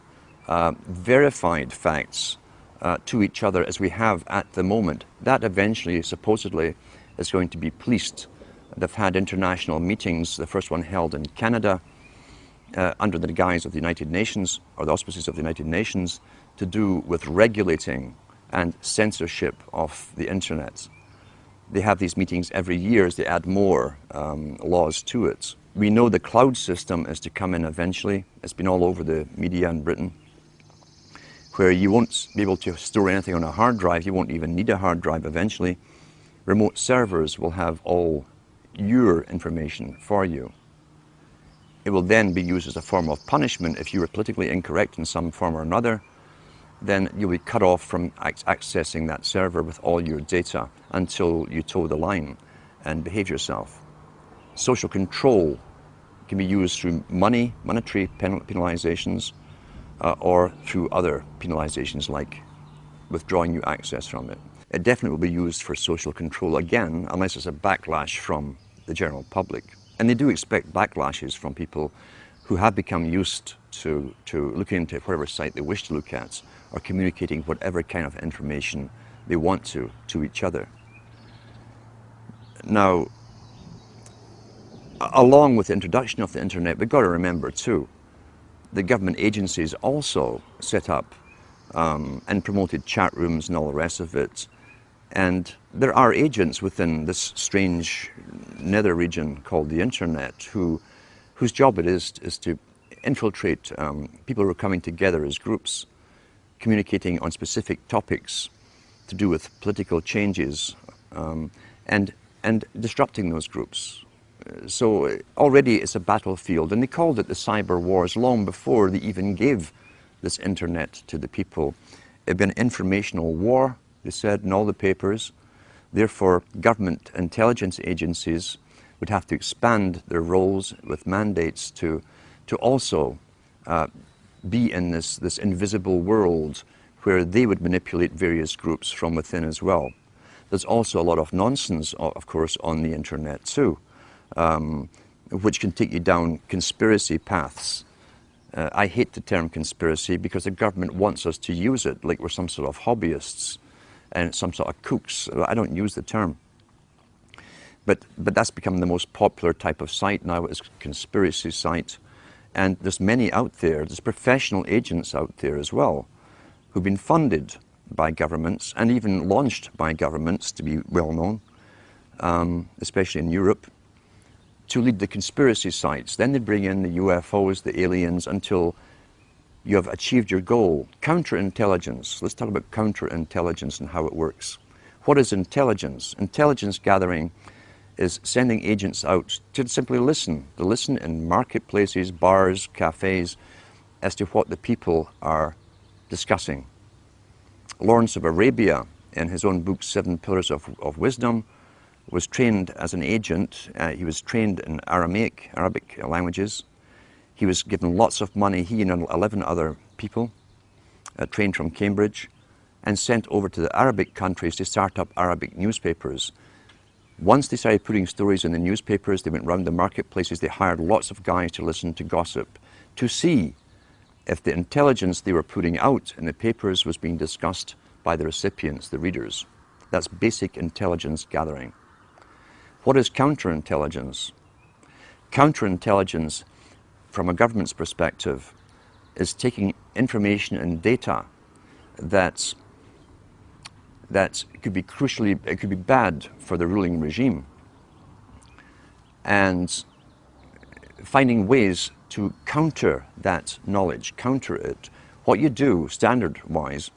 Speaker 2: verified facts to each other as we have at the moment. That eventually, supposedly, is going to be policed. They've had international meetings, the first one held in Canada, under the guise of the United Nations, or the auspices of the United Nations, to do with regulating and censorship of the internet. They have these meetings every year as they add more laws to it. We know the cloud system is to come in eventually. It's been all over the media in Britain, where you won't be able to store anything on a hard drive. You won't even need a hard drive eventually. Remote servers will have all your information for you. It will then be used as a form of punishment if you were politically incorrect in some form or another. Then you'll be cut off from accessing that server with all your data until you toe the line and behave yourself. Social control can be used through monetary penalizations, or through other penalizations like withdrawing you access from it. It definitely will be used for social control again, unless it's a backlash from the general public. And they do expect backlashes from people who have become used to looking into whatever site they wish to look at, or communicating whatever kind of information they want to each other. Now, along with the introduction of the internet, we've got to remember too, the government agencies also set up and promoted chat rooms and all the rest of it. And there are agents within this strange nether region called the internet whose job it is to infiltrate people who are coming together as groups, communicating on specific topics to do with political changes, and disrupting those groups. So already it's a battlefield, and they called it the cyber wars long before they even gave this internet to the people. It'd been an informational war, they said in all the papers. Therefore, government intelligence agencies would have to expand their roles with mandates to also be in this invisible world where they would manipulate various groups from within as well. There's also a lot of nonsense, of course, on the internet too, which can take you down conspiracy paths. I hate the term conspiracy because the government wants us to use it like we're some sort of hobbyists and some sort of kooks. I don't use the term. But that's become the most popular type of site now, is conspiracy site. And there's many out there, there's professional agents out there as well, who've been funded by governments and even launched by governments, to be well known, especially in Europe, to lead the conspiracy sites. Then they bring in the UFOs, the aliens, until you have achieved your goal. Counterintelligence. Let's talk about counterintelligence and how it works. What is intelligence? Intelligence gathering is sending agents out to simply listen. To listen in marketplaces, bars, cafes, as to what the people are discussing. Lawrence of Arabia, in his own book, 7 Pillars of Wisdom, was trained as an agent. He was trained in Arabic languages. He was given lots of money, he and 11 other people, trained from Cambridge, and sent over to the Arabic countries to start up Arabic newspapers. Once they started putting stories in the newspapers, they went round the marketplaces, they hired lots of guys to listen to gossip, to see if the intelligence they were putting out in the papers was being discussed by the recipients, the readers. That's basic intelligence gathering. What is counterintelligence? Counterintelligence, from a government's perspective, is taking information and data that could be crucially, it could be bad for the ruling regime, and finding ways to counter that knowledge, counter it. What you do, standard-wise,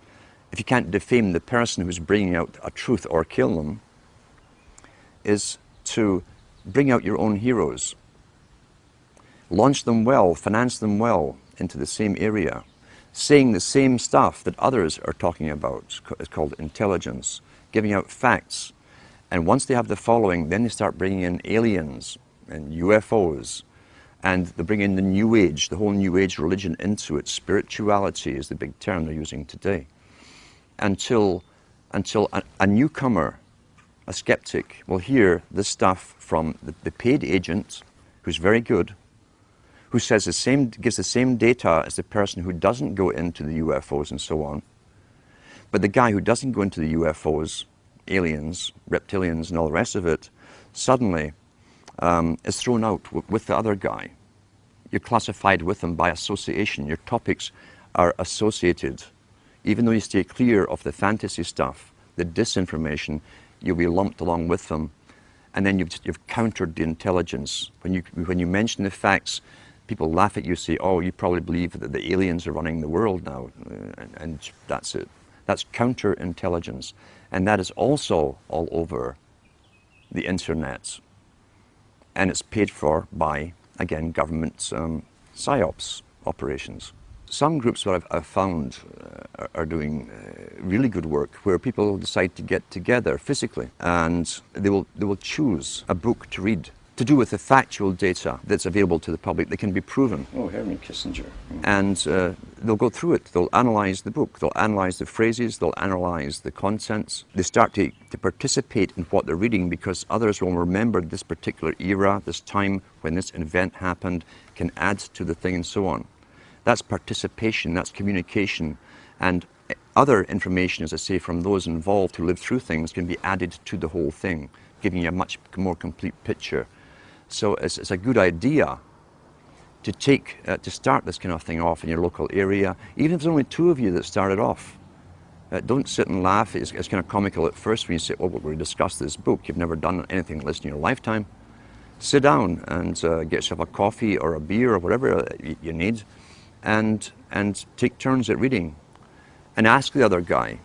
Speaker 2: if you can't defame the person who's bringing out a truth or kill them, is to bring out your own heroes. Launch them well, finance them well into the same area, saying the same stuff that others are talking about. It's called intelligence, giving out facts. And once they have the following, then they start bringing in aliens and UFOs, and they bring in the New Age, the whole New Age religion into it. Spirituality is the big term they're using today. Until a newcomer, a skeptic, will hear this stuff from the paid agent, who's very good, who says gives the same data as the person who doesn't go into the UFOs and so on. But the guy who doesn't go into the UFOs, aliens, reptilians, and all the rest of it, suddenly is thrown out with the other guy. You're classified with them by association. Your topics are associated. Even though you stay clear of the fantasy stuff, the disinformation, you'll be lumped along with them. And then you've countered the intelligence. When you mention the facts, people laugh at you, say, oh, you probably believe that the aliens are running the world now. And that's it. That's counterintelligence. And that is also all over the internet. And it's paid for by, again, government psyops operations. Some groups that I've found are doing really good work, where people decide to get together physically, and they will choose a book to read to do with the factual data that's available to the public that can be proven.
Speaker 3: Oh, Herman Kissinger.
Speaker 2: And they'll go through it. They'll analyze the book. They'll analyze the phrases. They'll analyze the contents. They start to participate in what they're reading, because others will remember this particular era, this time when this event happened, can add to the thing and so on. That's participation, that's communication, and other information, as I say, from those involved who live through things can be added to the whole thing, giving you a much more complete picture. So it's a good idea to start this kind of thing off in your local area, even if there's only two of you that started off. Don't sit and laugh. It's kind of comical at first when you say, oh, we're going to discuss this book. You've never done anything like this in your lifetime. Sit down and get yourself a coffee or a beer or whatever you need, and take turns at reading. And ask the other guy,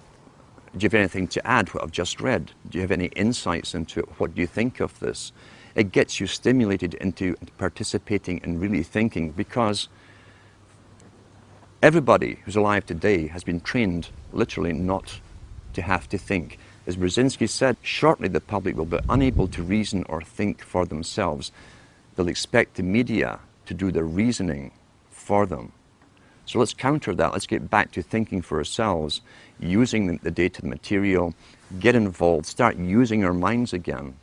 Speaker 2: do you have anything to add to what I've just read? Do you have any insights into it? What do you think of this? It gets you stimulated into participating and really thinking, because everybody who's alive today has been trained literally not to have to think. As Brzezinski said, shortly the public will be unable to reason or think for themselves. They'll expect the media to do the reasoning for them. So let's counter that. Let's get back to thinking for ourselves, using the data, the material, get involved, start using our minds again.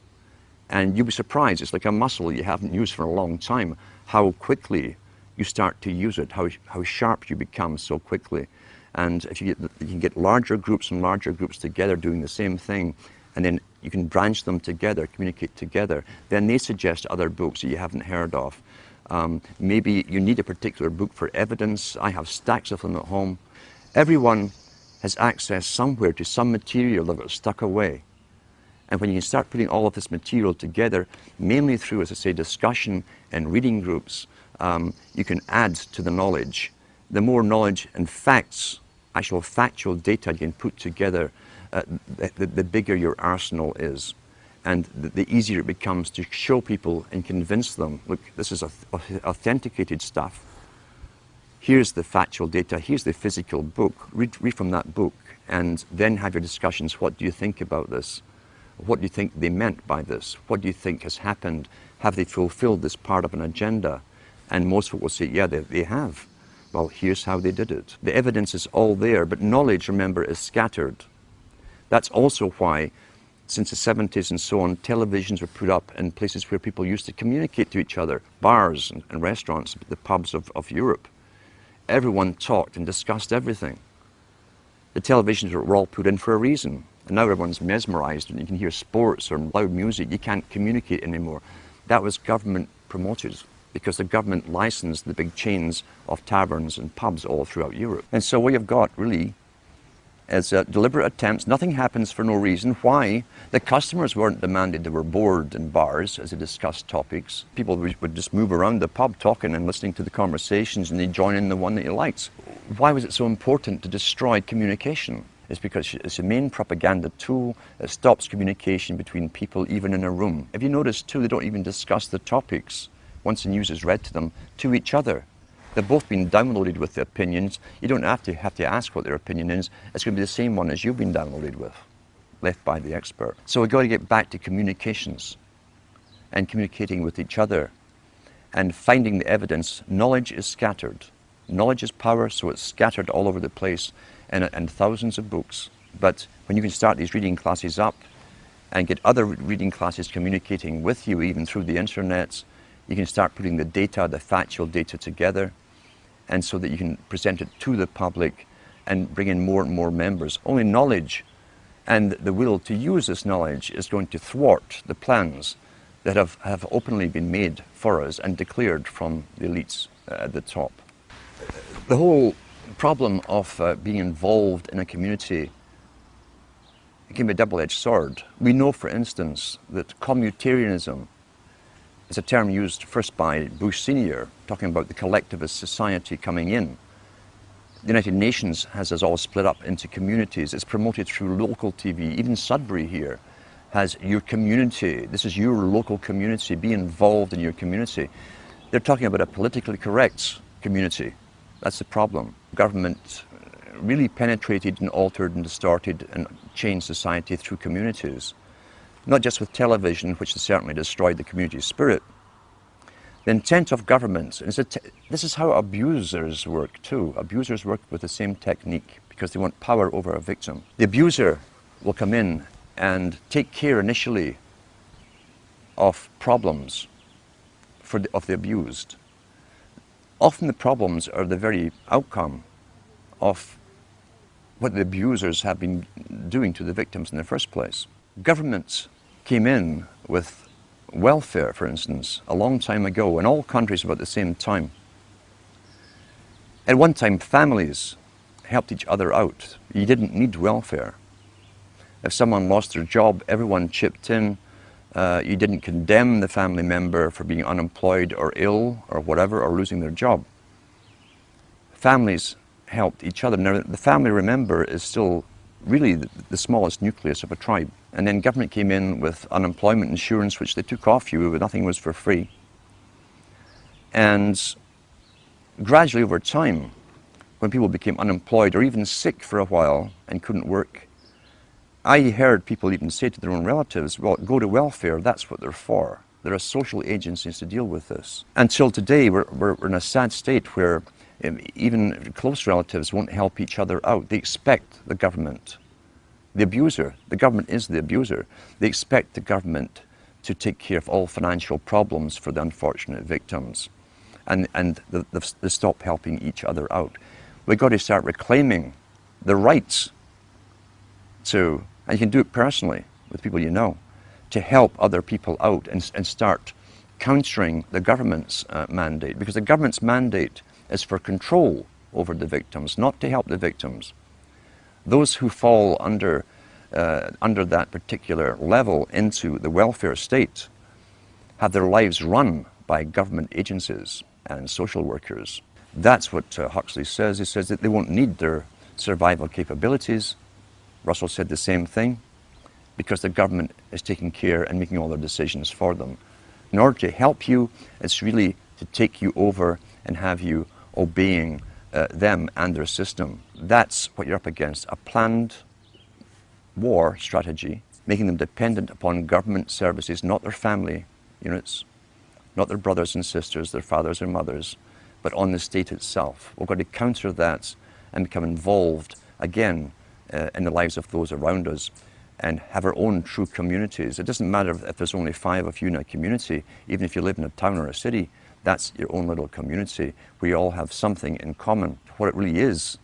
Speaker 2: And you'll be surprised, it's like a muscle you haven't used for a long time, how quickly you start to use it, how sharp you become so quickly. And if you can get larger groups and larger groups together doing the same thing, and then you can branch them together, communicate together, then they suggest other books that you haven't heard of. Maybe you need a particular book for evidence. I have stacks of them at home. Everyone has access somewhere to some material that got stuck away. And when you start putting all of this material together, mainly through, as I say, discussion and reading groups, you can add to the knowledge. The more knowledge and facts, actual factual data you can put together, the bigger your arsenal is. And the easier it becomes to show people and convince them, look, this is authenticated stuff. Here's the factual data, here's the physical book. Read from that book, and then have your discussions. What do you think about this? What do you think they meant by this? What do you think has happened? Have they fulfilled this part of an agenda? And most people will say, yeah, they have. Well, here's how they did it. The evidence is all there, but knowledge, remember, is scattered. That's also why, since the 70s and so on, televisions were put up in places where people used to communicate to each other, bars and restaurants, the pubs of Europe. Everyone talked and discussed everything. The televisions were all put in for a reason. And now everyone's mesmerized and you can hear sports or loud music. You can't communicate anymore. That was government promoted because the government licensed the big chains of taverns and pubs all throughout Europe. And so what you've got really is deliberate attempts. Nothing happens for no reason. Why? The customers weren't demanded. They were bored in bars as they discussed topics. People would just move around the pub talking and listening to the conversations, and they'd join in the one that you liked. Why was it so important to destroy communication? It's because it's a main propaganda tool. It stops communication between people, even in a room. Have you noticed too, they don't even discuss the topics, once the news is read to them, to each other. They've both been downloaded with the opinions. You don't have to ask what their opinion is. It's going to be the same one as you've been downloaded with, left by the expert. So we've got to get back to communications and communicating with each other and finding the evidence. Knowledge is scattered. Knowledge is power, so it's scattered all over the place and thousands of books. But when you can start these reading classes up and get other reading classes communicating with you, even through the internet, you can start putting the data, the factual data together, and so that you can present it to the public and bring in more and more members. Only knowledge and the will to use this knowledge is going to thwart the plans that have openly been made for us and declared from the elites at the top. The whole problem of being involved in a community, it can be a double-edged sword. We know, for instance, that commutarianism is a term used first by Bush Sr., talking about the collectivist society coming in. The United Nations has us all split up into communities. It's promoted through local TV. Even Sudbury here has your community. This is your local community. Be involved in your community. They're talking about a politically correct community. That's the problem. Government really penetrated and altered and distorted and changed society through communities. Not just with television, which has certainly destroyed the community spirit. The intent of governments, this is how abusers work too. Abusers work with the same technique because they want power over a victim. The abuser will come in and take care initially of problems of the abused. Often the problems are the very outcome of what the abusers have been doing to the victims in the first place. Governments came in with welfare, for instance, a long time ago in all countries about the same time. At one time, families helped each other out. You didn't need welfare. If someone lost their job, everyone chipped in. You didn't condemn the family member for being unemployed or ill or whatever, or losing their job. Families helped each other. Now, the family, remember, is still really the smallest nucleus of a tribe. And then government came in with unemployment insurance, which they took off you, but nothing was for free. And gradually over time, when people became unemployed or even sick for a while and couldn't work, I heard people even say to their own relatives, well, go to welfare, that's what they're for. There are social agencies to deal with this. Until today, we're in a sad state where even close relatives won't help each other out. They expect the government, the abuser, the government is the abuser. They expect the government to take care of all financial problems for the unfortunate victims. And they stop helping each other out. We've got to start reclaiming the rights to, and you can do it personally with people you know, to help other people out and start countering the government's mandate. Because the government's mandate is for control over the victims, not to help the victims. Those who fall under that particular level into the welfare state have their lives run by government agencies and social workers. That's what Huxley says. He says that they won't need their survival capabilities. Russell said the same thing, because the government is taking care and making all their decisions for them. In order to help you, it's really to take you over and have you obeying them and their system. That's what you're up against, a planned war strategy, making them dependent upon government services, not their family units, not their brothers and sisters, their fathers and mothers, but on the state itself. We've got to counter that and become involved again in the lives of those around us and have our own true communities. It doesn't matter if there's only 5 of you in a community, even if you live in a town or a city, that's your own little community. We all have something in common. What it really is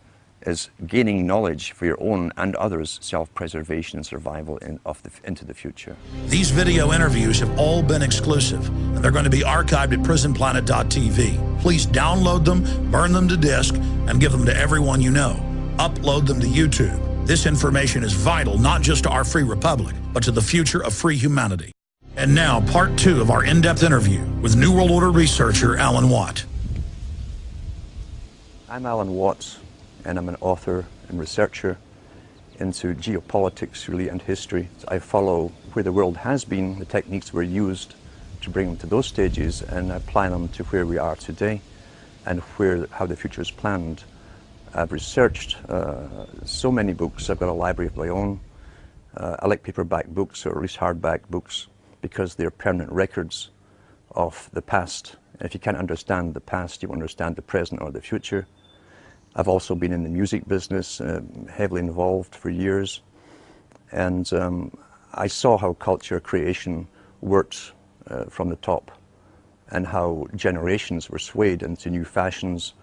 Speaker 2: is gaining knowledge for your own and others' self-preservation and survival into the future.
Speaker 1: These video interviews have all been exclusive, and they're going to be archived at prisonplanet.tv. Please download them, burn them to disk, and give them to everyone you know. Upload them to YouTube. This information is vital not just to our free republic, but to the future of free humanity. And now, part 2 of our in-depth interview with New World Order researcher Alan Watt.
Speaker 2: I'm Alan Watt, and I'm an author and researcher into geopolitics, really, and history. I follow where the world has been, the techniques were used to bring them to those stages, and apply them to where we are today and how the future is planned. I've researched so many books. I've got a library of my own. I like paperback books, or at least hardback books, because they're permanent records of the past. And if you can't understand the past, you won't understand the present or the future. I've also been in the music business, heavily involved for years. And I saw how culture creation worked from the top, and how generations were swayed into new fashions,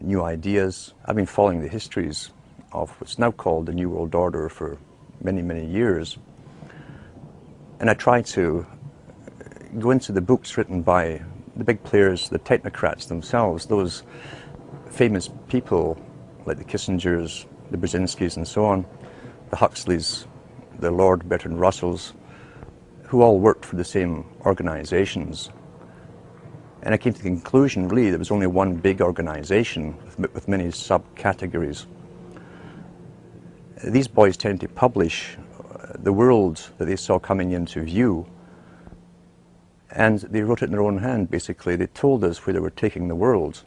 Speaker 2: new ideas. I've been following the histories of what's now called the New World Order for many, many years. And I try to go into the books written by the big players, the technocrats themselves, those famous people like the Kissingers, the Brzezinskis and so on, the Huxleys, the Lord Bertrand Russells, who all worked for the same organizations. And I came to the conclusion, really, there was only one big organization with many subcategories. These boys tended to publish the world that they saw coming into view, and they wrote it in their own hand, basically. They told us where they were taking the world.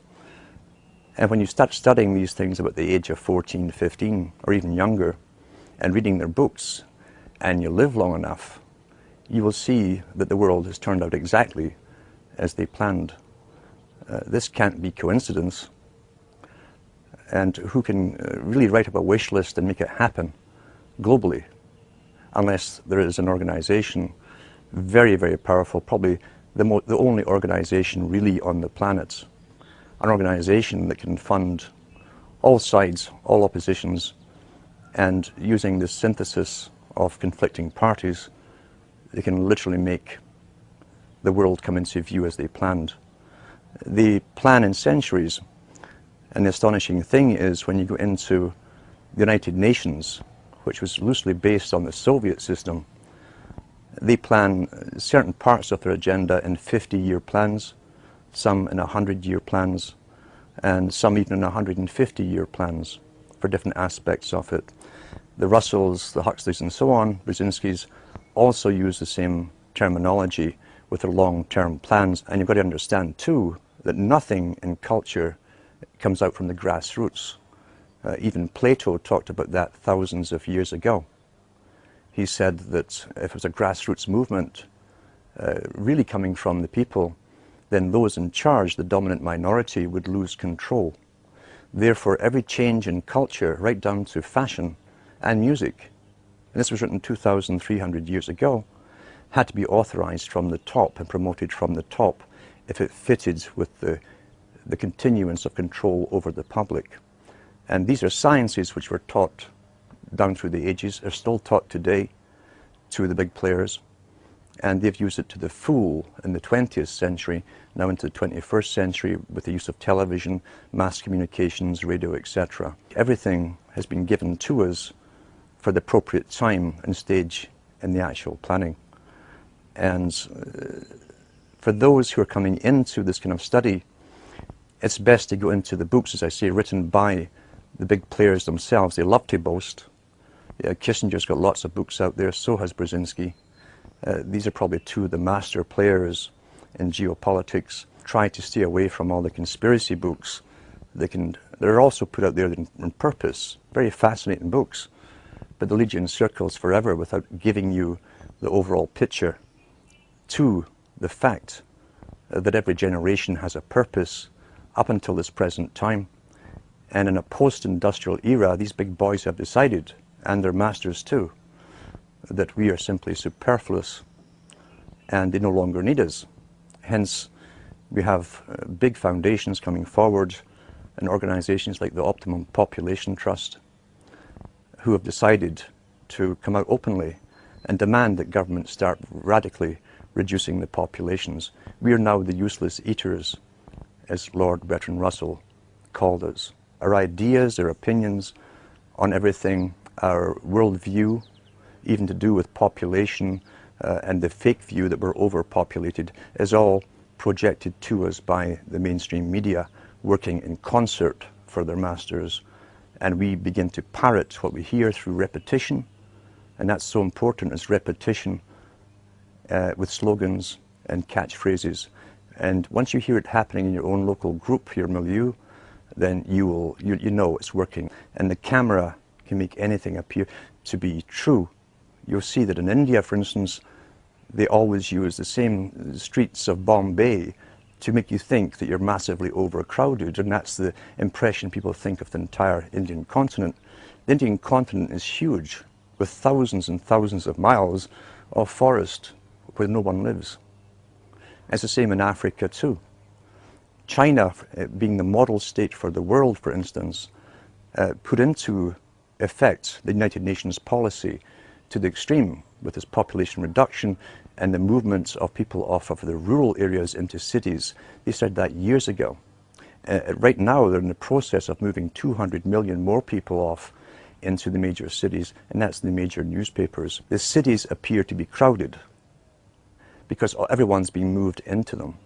Speaker 2: And when you start studying these things about the age of 14, 15, or even younger, and reading their books, and you live long enough, you will see that the world has turned out exactly as they planned. This can't be coincidence. And who can really write up a wish list and make it happen globally, unless there is an organization very, very powerful, probably the only organization really on the planet, an organization that can fund all sides, all oppositions, and using the synthesis of conflicting parties, they can literally make the world come into view as they planned. They plan in centuries, and the astonishing thing is when you go into the United Nations, which was loosely based on the Soviet system, they plan certain parts of their agenda in 50-year plans, some in 100-year plans, and some even in 150-year plans for different aspects of it. The Russells, the Huxleys and so on, Brzezinskis, also use the same terminology with their long-term plans. And you've got to understand too that nothing in culture comes out from the grassroots. Even Plato talked about that thousands of years ago. He said that if it was a grassroots movement really coming from the people, then those in charge, the dominant minority, would lose control. Therefore, every change in culture, right down to fashion and music, and this was written 2,300 years ago, had to be authorized from the top and promoted from the top if it fitted with the continuance of control over the public. And these are sciences which were taught down through the ages, are still taught today to the big players, and they've used it to the full in the 20th century, now into the 21st century with the use of television, mass communications, radio, etc. Everything has been given to us for the appropriate time and stage in the actual planning. And for those who are coming into this kind of study, it's best to go into the books, as I say, written by the big players themselves. They love to boast. Kissinger's got lots of books out there, so has Brzezinski. These are probably two of the master players in geopolitics. Try to stay away from all the conspiracy books. They're also put out there on purpose, very fascinating books, but they lead you in circles forever without giving you the overall picture to the fact that every generation has a purpose up until this present time. And in a post-industrial era, these big boys have decided, and their masters too, that we are simply superfluous and they no longer need us. Hence, we have big foundations coming forward and organizations like the Optimum Population Trust, who have decided to come out openly and demand that governments start radically reducing the populations. We are now the useless eaters, as Lord Bertrand Russell called us. Our ideas, our opinions on everything, our worldview, even to do with population and the fake view that we're overpopulated, is all projected to us by the mainstream media, working in concert for their masters. And we begin to parrot what we hear through repetition, and that's so important, as repetition with slogans and catchphrases. And once you hear it happening in your own local group, your milieu, then you know it's working. And the camera can make anything appear to be true. You'll see that in India, for instance, they always use the same streets of Bombay to make you think that you're massively overcrowded, and that's the impression people think of the entire Indian continent. The Indian continent is huge, with thousands and thousands of miles of forest where no one lives. It's the same in Africa too. China, being the model state for the world, for instance, put into effect the United Nations policy to the extreme with its population reduction and the movements of people off of the rural areas into cities. They started that years ago. Right now they're in the process of moving 200 million more people off into the major cities, and that's the major newspapers. The cities appear to be crowded because everyone's being moved into them.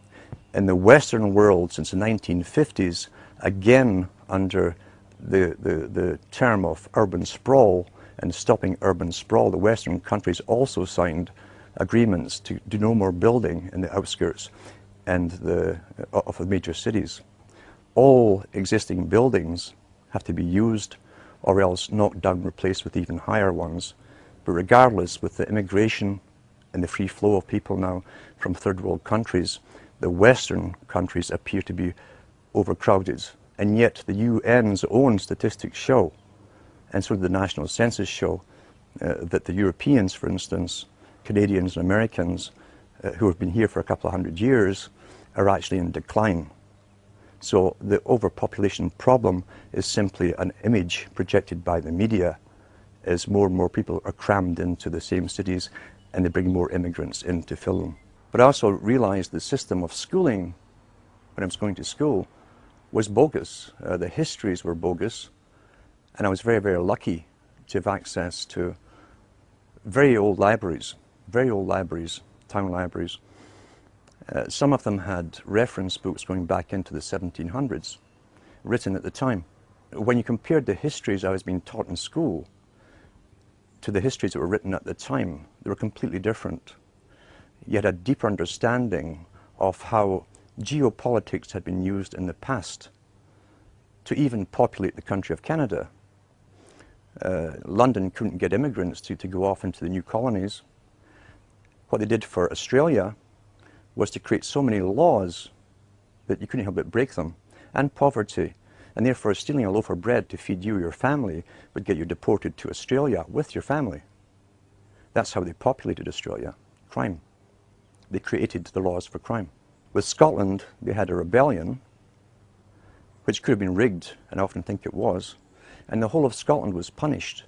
Speaker 2: In the Western world since the 1950s, again under the term of urban sprawl and stopping urban sprawl, the Western countries also signed agreements to do no more building in the outskirts and of the major cities. All existing buildings have to be used or else knocked down and replaced with even higher ones. But regardless, with the immigration and the free flow of people now from third world countries, the Western countries appear to be overcrowded. And yet the UN's own statistics show, and so do the national census show, that the Europeans, for instance, Canadians and Americans who have been here for a couple of hundred years are actually in decline. So the overpopulation problem is simply an image projected by the media as more and more people are crammed into the same cities and they bring more immigrants in to fill them. But I also realized the system of schooling when I was going to school was bogus. The histories were bogus, and I was very, very lucky to have access to very old libraries, town libraries. Some of them had reference books going back into the 1700s, written at the time. When you compared the histories I was being taught in school to the histories that were written at the time, they were completely different. You had a deeper understanding of how geopolitics had been used in the past to even populate the country of Canada. London couldn't get immigrants to go off into the new colonies. What they did for Australia was to create so many laws that you couldn't help but break them, and poverty, and therefore stealing a loaf of bread to feed you or your family would get you deported to Australia with your family. That's how they populated Australia, crime. They created the laws for crime. With Scotland, they had a rebellion, which could have been rigged, and I often think it was, and the whole of Scotland was punished.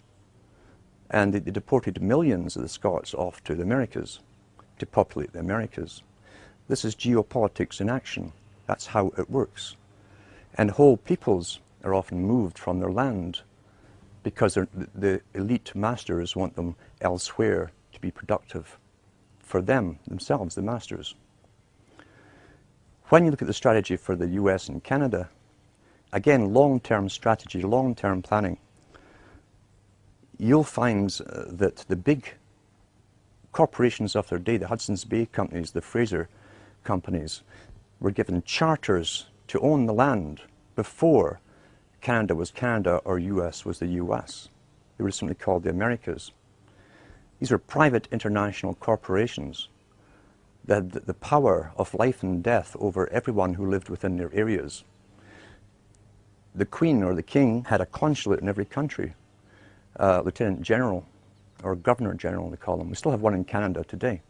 Speaker 2: And they deported millions of the Scots off to the Americas to populate the Americas. This is geopolitics in action. That's how it works. And whole peoples are often moved from their land because the elite masters want them elsewhere to be productive for themselves, the masters. When you look at the strategy for the US and Canada, again, long-term strategy, long-term planning, you'll find that the big corporations of their day, the Hudson's Bay companies, the Fraser companies, were given charters to own the land before Canada was Canada or US was the US. They were simply called the Americas. These are private international corporations that had the power of life and death over everyone who lived within their areas. The Queen or the King had a consulate in every country, Lieutenant General or Governor General they call them. We still have one in Canada today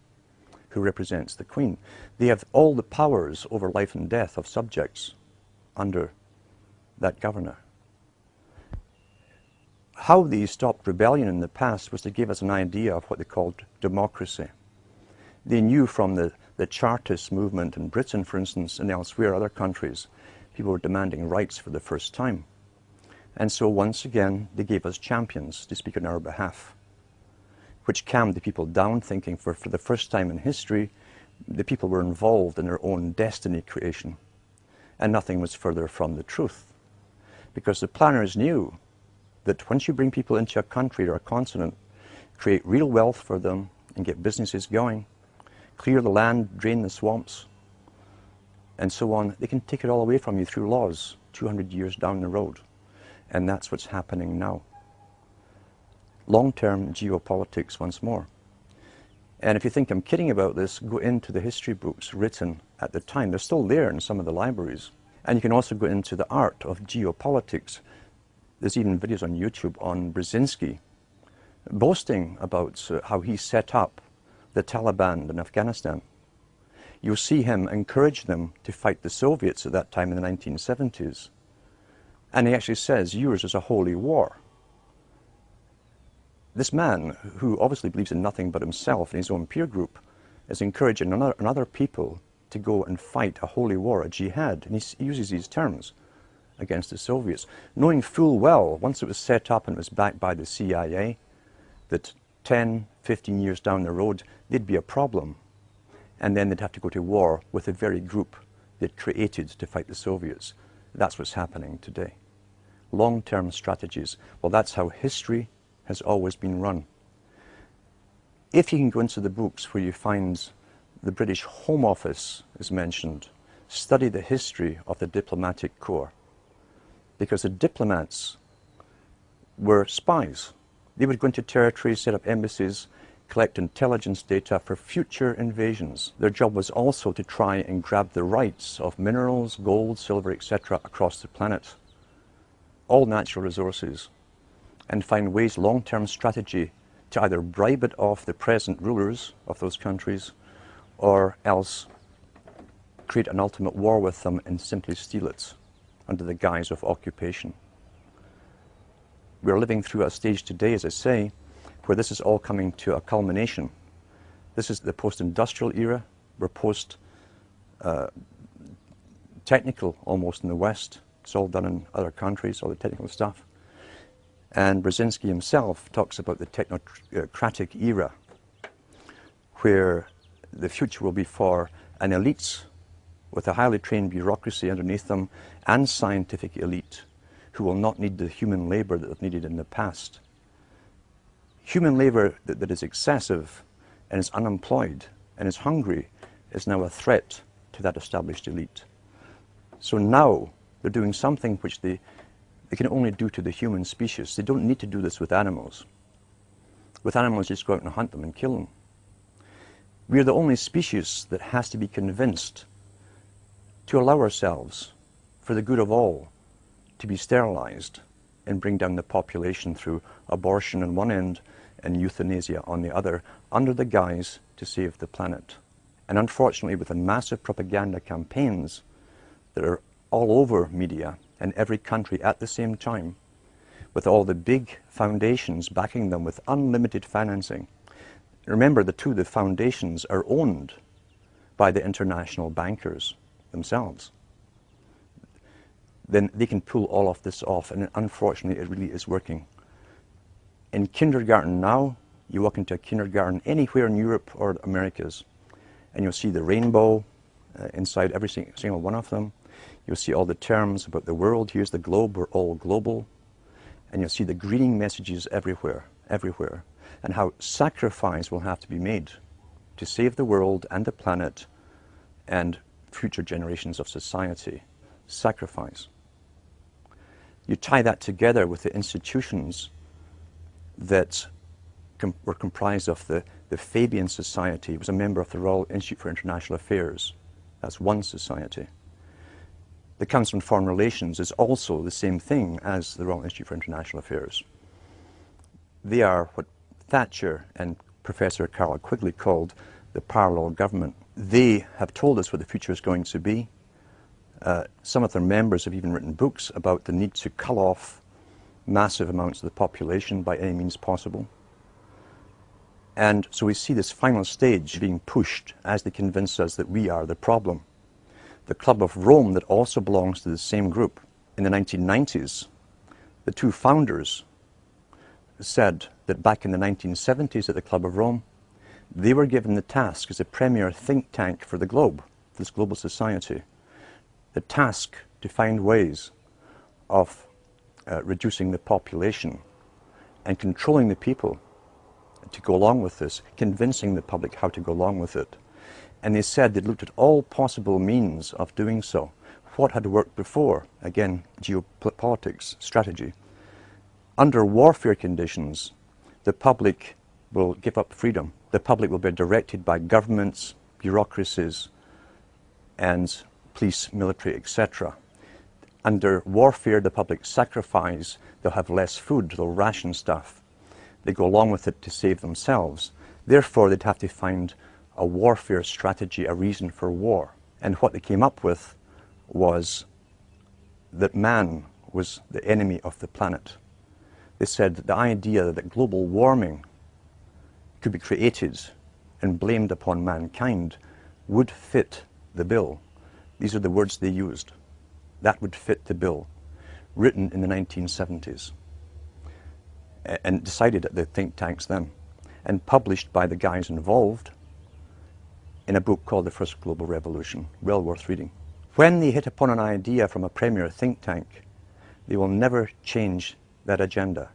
Speaker 2: who represents the Queen. They have all the powers over life and death of subjects under that governor. How they stopped rebellion in the past was to give us an idea of what they called democracy. They knew from the Chartist movement in Britain, for instance, and elsewhere, other countries, people were demanding rights for the first time. And so once again, they gave us champions to speak on our behalf, which calmed the people down, thinking for the first time in history, the people were involved in their own destiny creation. And nothing was further from the truth. Because the planners knew that once you bring people into a country or a continent, create real wealth for them and get businesses going, clear the land, drain the swamps, and so on, they can take it all away from you through laws 200 years down the road. And that's what's happening now. Long-term geopolitics once more. And if you think I'm kidding about this, go into the history books written at the time. They're still there in some of the libraries. And you can also go into the art of geopolitics. There's even videos on YouTube on Brzezinski boasting about how he set up the Taliban in Afghanistan. You'll see him encourage them to fight the Soviets at that time in the 1970s. And he actually says, yours is a holy war. This man, who obviously believes in nothing but himself and his own peer group, is encouraging another people to go and fight a holy war, a jihad. And he uses these terms against the Soviets, knowing full well, once it was set up and it was backed by the CIA, that 10, 15 years down the road, there'd be a problem. And then they'd have to go to war with the very group they'd created to fight the Soviets. That's what's happening today. Long-term strategies. Well, that's how history has always been run. If you can go into the books where you find the British Home Office is mentioned, study the history of the diplomatic corps. Because the diplomats were spies. They would go into territories, set up embassies, collect intelligence data for future invasions. Their job was also to try and grab the rights of minerals, gold, silver, etc. across the planet. All natural resources. And find ways, long-term strategy, to either bribe it off the present rulers of those countries or else create an ultimate war with them and simply steal it under the guise of occupation. We're living through a stage today, as I say, where this is all coming to a culmination. This is the post-industrial era. We're post-technical almost in the West. It's all done in other countries, all the technical stuff. And Brzezinski himself talks about the technocratic era, where the future will be for an elite with a highly trained bureaucracy underneath them and scientific elite who will not need the human labor that they've needed in the past. Human labor that is excessive and is unemployed and is hungry is now a threat to that established elite. So now they're doing something which they can only do to the human species. They don't need to do this with animals. With animals, just go out and hunt them and kill them. We are the only species that has to be convinced to allow ourselves, for the good of all, to be sterilized and bring down the population through abortion on one end and euthanasia on the other, under the guise to save the planet. And unfortunately, with the massive propaganda campaigns that are all over media in every country at the same time, with all the big foundations backing them with unlimited financing. Remember, the foundations are owned by the international bankers themselves. Then they can pull all of this off, and unfortunately it really is working. In kindergarten now, you walk into a kindergarten anywhere in Europe or Americas, and you'll see the rainbow inside every single one of them. You'll see all the terms about the world. Here's the globe, we're all global. And you'll see the greening messages everywhere, everywhere. And how sacrifice will have to be made to save the world and the planet and future generations of society. Sacrifice. You tie that together with the institutions that were comprised of the Fabian Society. It was a member of the Royal Institute for International Affairs. That's one society. The Council on Foreign Relations is also the same thing as the Royal Institute for International Affairs. They are what Thatcher and Professor Carroll Quigley called the parallel government. They have told us what the future is going to be. Some of their members have even written books about the need to cull off massive amounts of the population by any means possible. And so we see this final stage being pushed as they convince us that we are the problem. The Club of Rome, that also belongs to the same group, in the 1990s, the two founders said that back in the 1970s at the Club of Rome, they were given the task as a premier think tank for the globe, this global society, the task to find ways of reducing the population and controlling the people to go along with this, convincing the public how to go along with it. And they said they looked at all possible means of doing so. What had worked before? Again, geopolitics, strategy. Under warfare conditions, the public will give up freedom. The public will be directed by governments, bureaucracies, and police, military, etc. Under warfare, the public sacrifice. They'll have less food, they'll ration stuff. They go along with it to save themselves. Therefore, they'd have to find a warfare strategy, a reason for war. And what they came up with was that man was the enemy of the planet. They said that the idea that global warming could be created and blamed upon mankind would fit the bill. These are the words they used. That would fit the bill, written in the 1970s. And decided at the think tanks then, and published by the guys involved in a book called The First Global Revolution, well worth reading. When they hit upon an idea from a premier think tank, they will never change that agenda.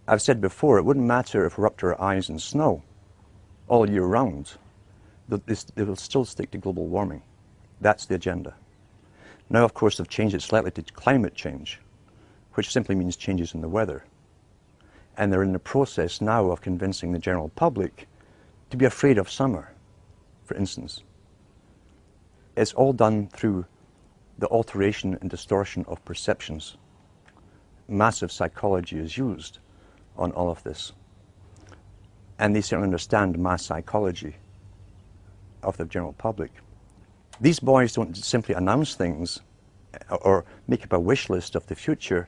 Speaker 2: I've said before, it wouldn't matter if we're up to our eyes in snow all year round. They will still stick to global warming. That's the agenda. Now, of course, they've changed it slightly to climate change, which simply means changes in the weather. And they're in the process now of convincing the general public to be afraid of summer, for instance. It's all done through the alteration and distortion of perceptions. Massive psychology is used on all of this. And they certainly understand mass psychology of the general public. These boys don't simply announce things or make up a wish list of the future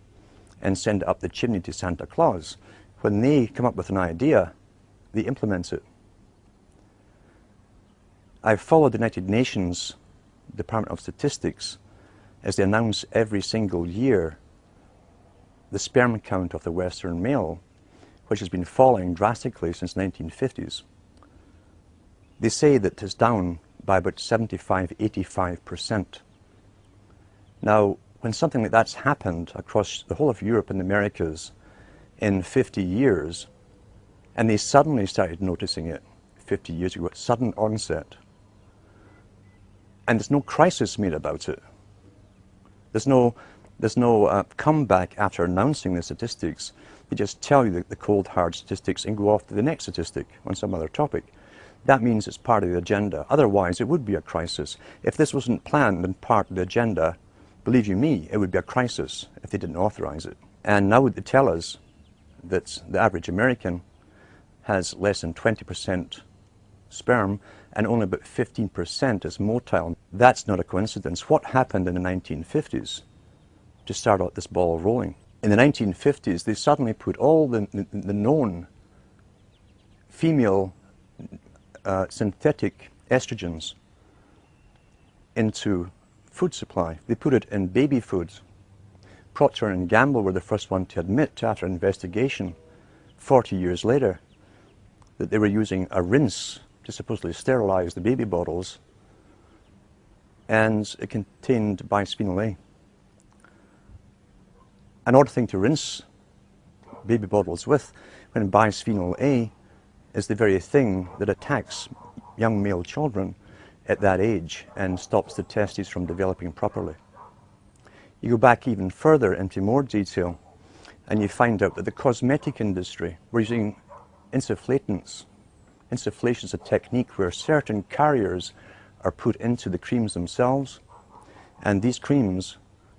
Speaker 2: and send it up the chimney to Santa Claus. When they come up with an idea, they implement it. I've followed the United Nations Department of Statistics as they announce every single year the sperm count of the Western male, which has been falling drastically since the 1950s. They say that it's down by about 75–85%. Now, when something like that's happened across the whole of Europe and the Americas in 50 years, and they suddenly started noticing it 50 years ago, sudden onset, and there's no crisis made about it. There's no comeback after announcing the statistics. They just tell you the cold, hard statistics and go off to the next statistic on some other topic. That means it's part of the agenda. Otherwise, it would be a crisis. If this wasn't planned and part of the agenda, believe you me, it would be a crisis if they didn't authorize it. And now they tell us that the average American has less than 20% sperm and only about 15% is motile. That's not a coincidence. What happened in the 1950s to start out this ball rolling? In the 1950s, they suddenly put all the known female synthetic estrogens into food supply. They put it in baby foods. Procter & Gamble were the first one to admit, after investigation 40 years later, that they were using a rinse to supposedly sterilize the baby bottles, and it contained bisphenol A. An odd thing to rinse baby bottles with, when bisphenol A is the very thing that attacks young male children at that age and stops the testes from developing properly. You go back even further into more detail and you find out that the cosmetic industry were using insufflatants. Insufflation is a technique where certain carriers are put into the creams themselves, and these creams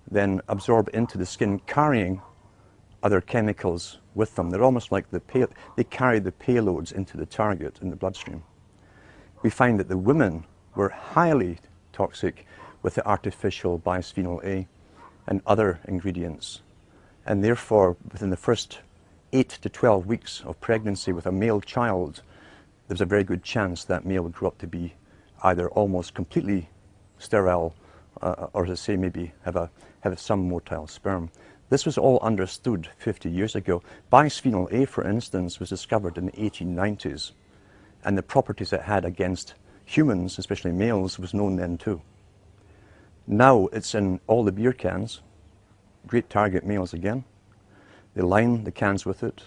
Speaker 2: then absorb into the skin, carrying other chemicals with them. They're almost like they carry the payloads into the target in the bloodstream. We find that the women were highly toxic with the artificial bisphenol A and other ingredients. And therefore, within the first 8 to 12 weeks of pregnancy with a male child, there's a very good chance that male would grow up to be either almost completely sterile, or as I say, maybe have some motile sperm. This was all understood 50 years ago. Bisphenol A, for instance, was discovered in the 1890s, and the properties it had against humans, especially males, was known then too. Now it's in all the beer cans. Great target males again. They line the cans with it.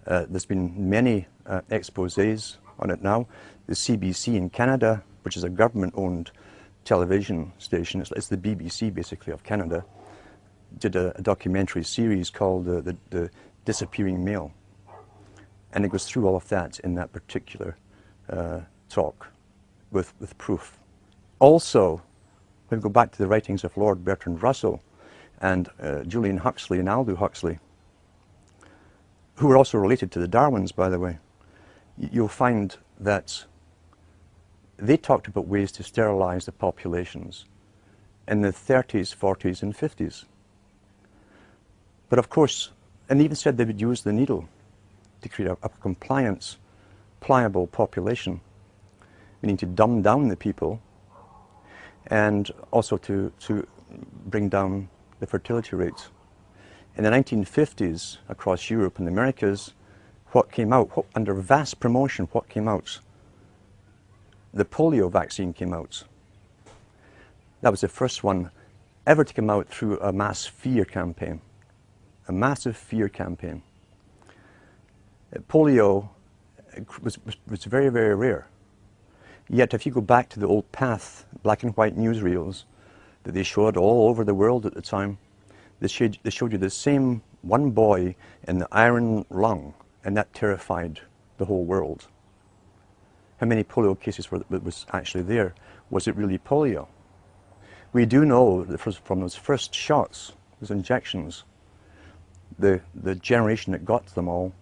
Speaker 2: There's been many exposés on it now. The CBC in Canada, which is a government-owned television station, it's the BBC basically of Canada, did a documentary series called the Disappearing Male. And it goes through all of that in that particular talk with proof. Also, when we go back to the writings of Lord Bertrand Russell and Julian Huxley and Aldous Huxley, who were also related to the Darwins, by the way, you'll find that they talked about ways to sterilize the populations in the 30s, 40s, and 50s. But of course, and even said they would use the needle to create a compliance, pliable population, meaning to dumb down the people and also to bring down the fertility rates. In the 1950s, across Europe and the Americas, what came out, under vast promotion, what came out? The polio vaccine came out. That was the first one ever to come out through a mass fear campaign, a massive fear campaign. Polio was very, very rare. Yet if you go back to the old PATH, black and white newsreels that they showed all over the world at the time, they showed you the same one boy in the iron lung, and that terrified the whole world. How many polio cases was actually there? Was it really polio? We do know that from those first shots, those injections, the generation that got them all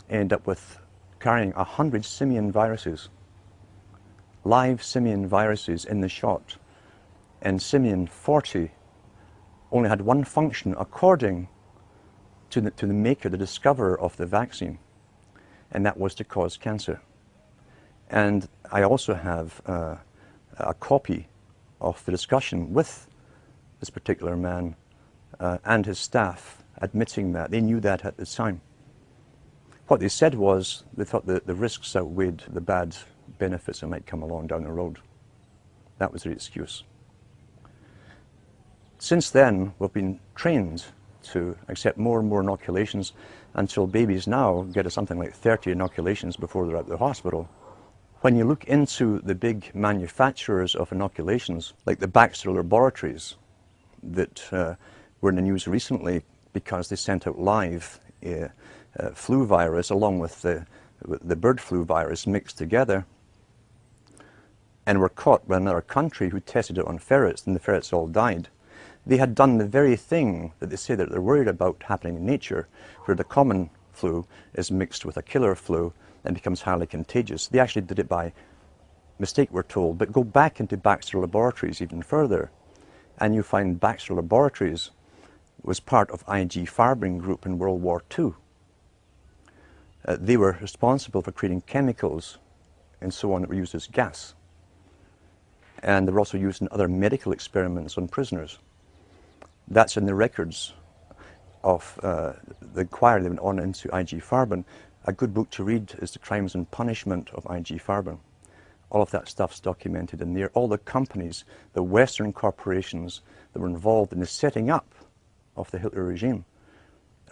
Speaker 2: ended up with carrying 100 simian viruses, live simian viruses in the shot, and simian 40 only had one function according to the maker, the discoverer of the vaccine, and that was to cause cancer. And I also have a copy of the discussion with this particular man and his staff admitting that. They knew that at the time. What they said was they thought that the risks outweighed the bad benefits that might come along down the road. That was their excuse. Since then, we've been trained to accept more and more inoculations until babies now get something like 30 inoculations before they're at the hospital. When you look into the big manufacturers of inoculations, like the Baxter Laboratories that were in the news recently because they sent out live flu virus along with the bird flu virus mixed together, and were caught by another country who tested it on ferrets, and the ferrets all died. They had done the very thing that they say that they're worried about happening in nature, where the common flu is mixed with a killer flu and becomes highly contagious. They actually did it by mistake, we're told. But go back into Baxter Laboratories even further, and you find Baxter Laboratories was part of IG Farben Group in World War II. They were responsible for creating chemicals and so on that were used as gas. And they were also used in other medical experiments on prisoners. That's in the records of the inquiry that went on into IG Farben. A good book to read is The Crimes and Punishment of IG Farben. All of that stuff's documented in there. All the companies, the Western corporations that were involved in the setting up of the Hitler regime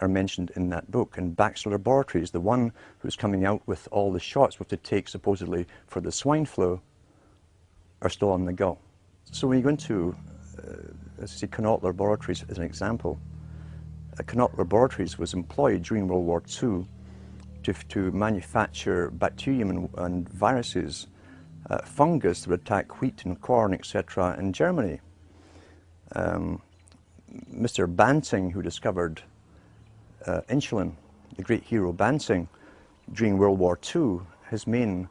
Speaker 2: are mentioned in that book. And Baxter Laboratories, the one who's coming out with all the shots we have to take supposedly for the swine flu, are still on the go. So when you go into, let's see, Connaught Laboratories as an example, Connaught Laboratories was employed during World War II to manufacture bacterium and viruses, fungus that would attack wheat and corn, etc. in Germany. Mr. Banting, who discovered insulin, the great hero Banting, during World War II, his main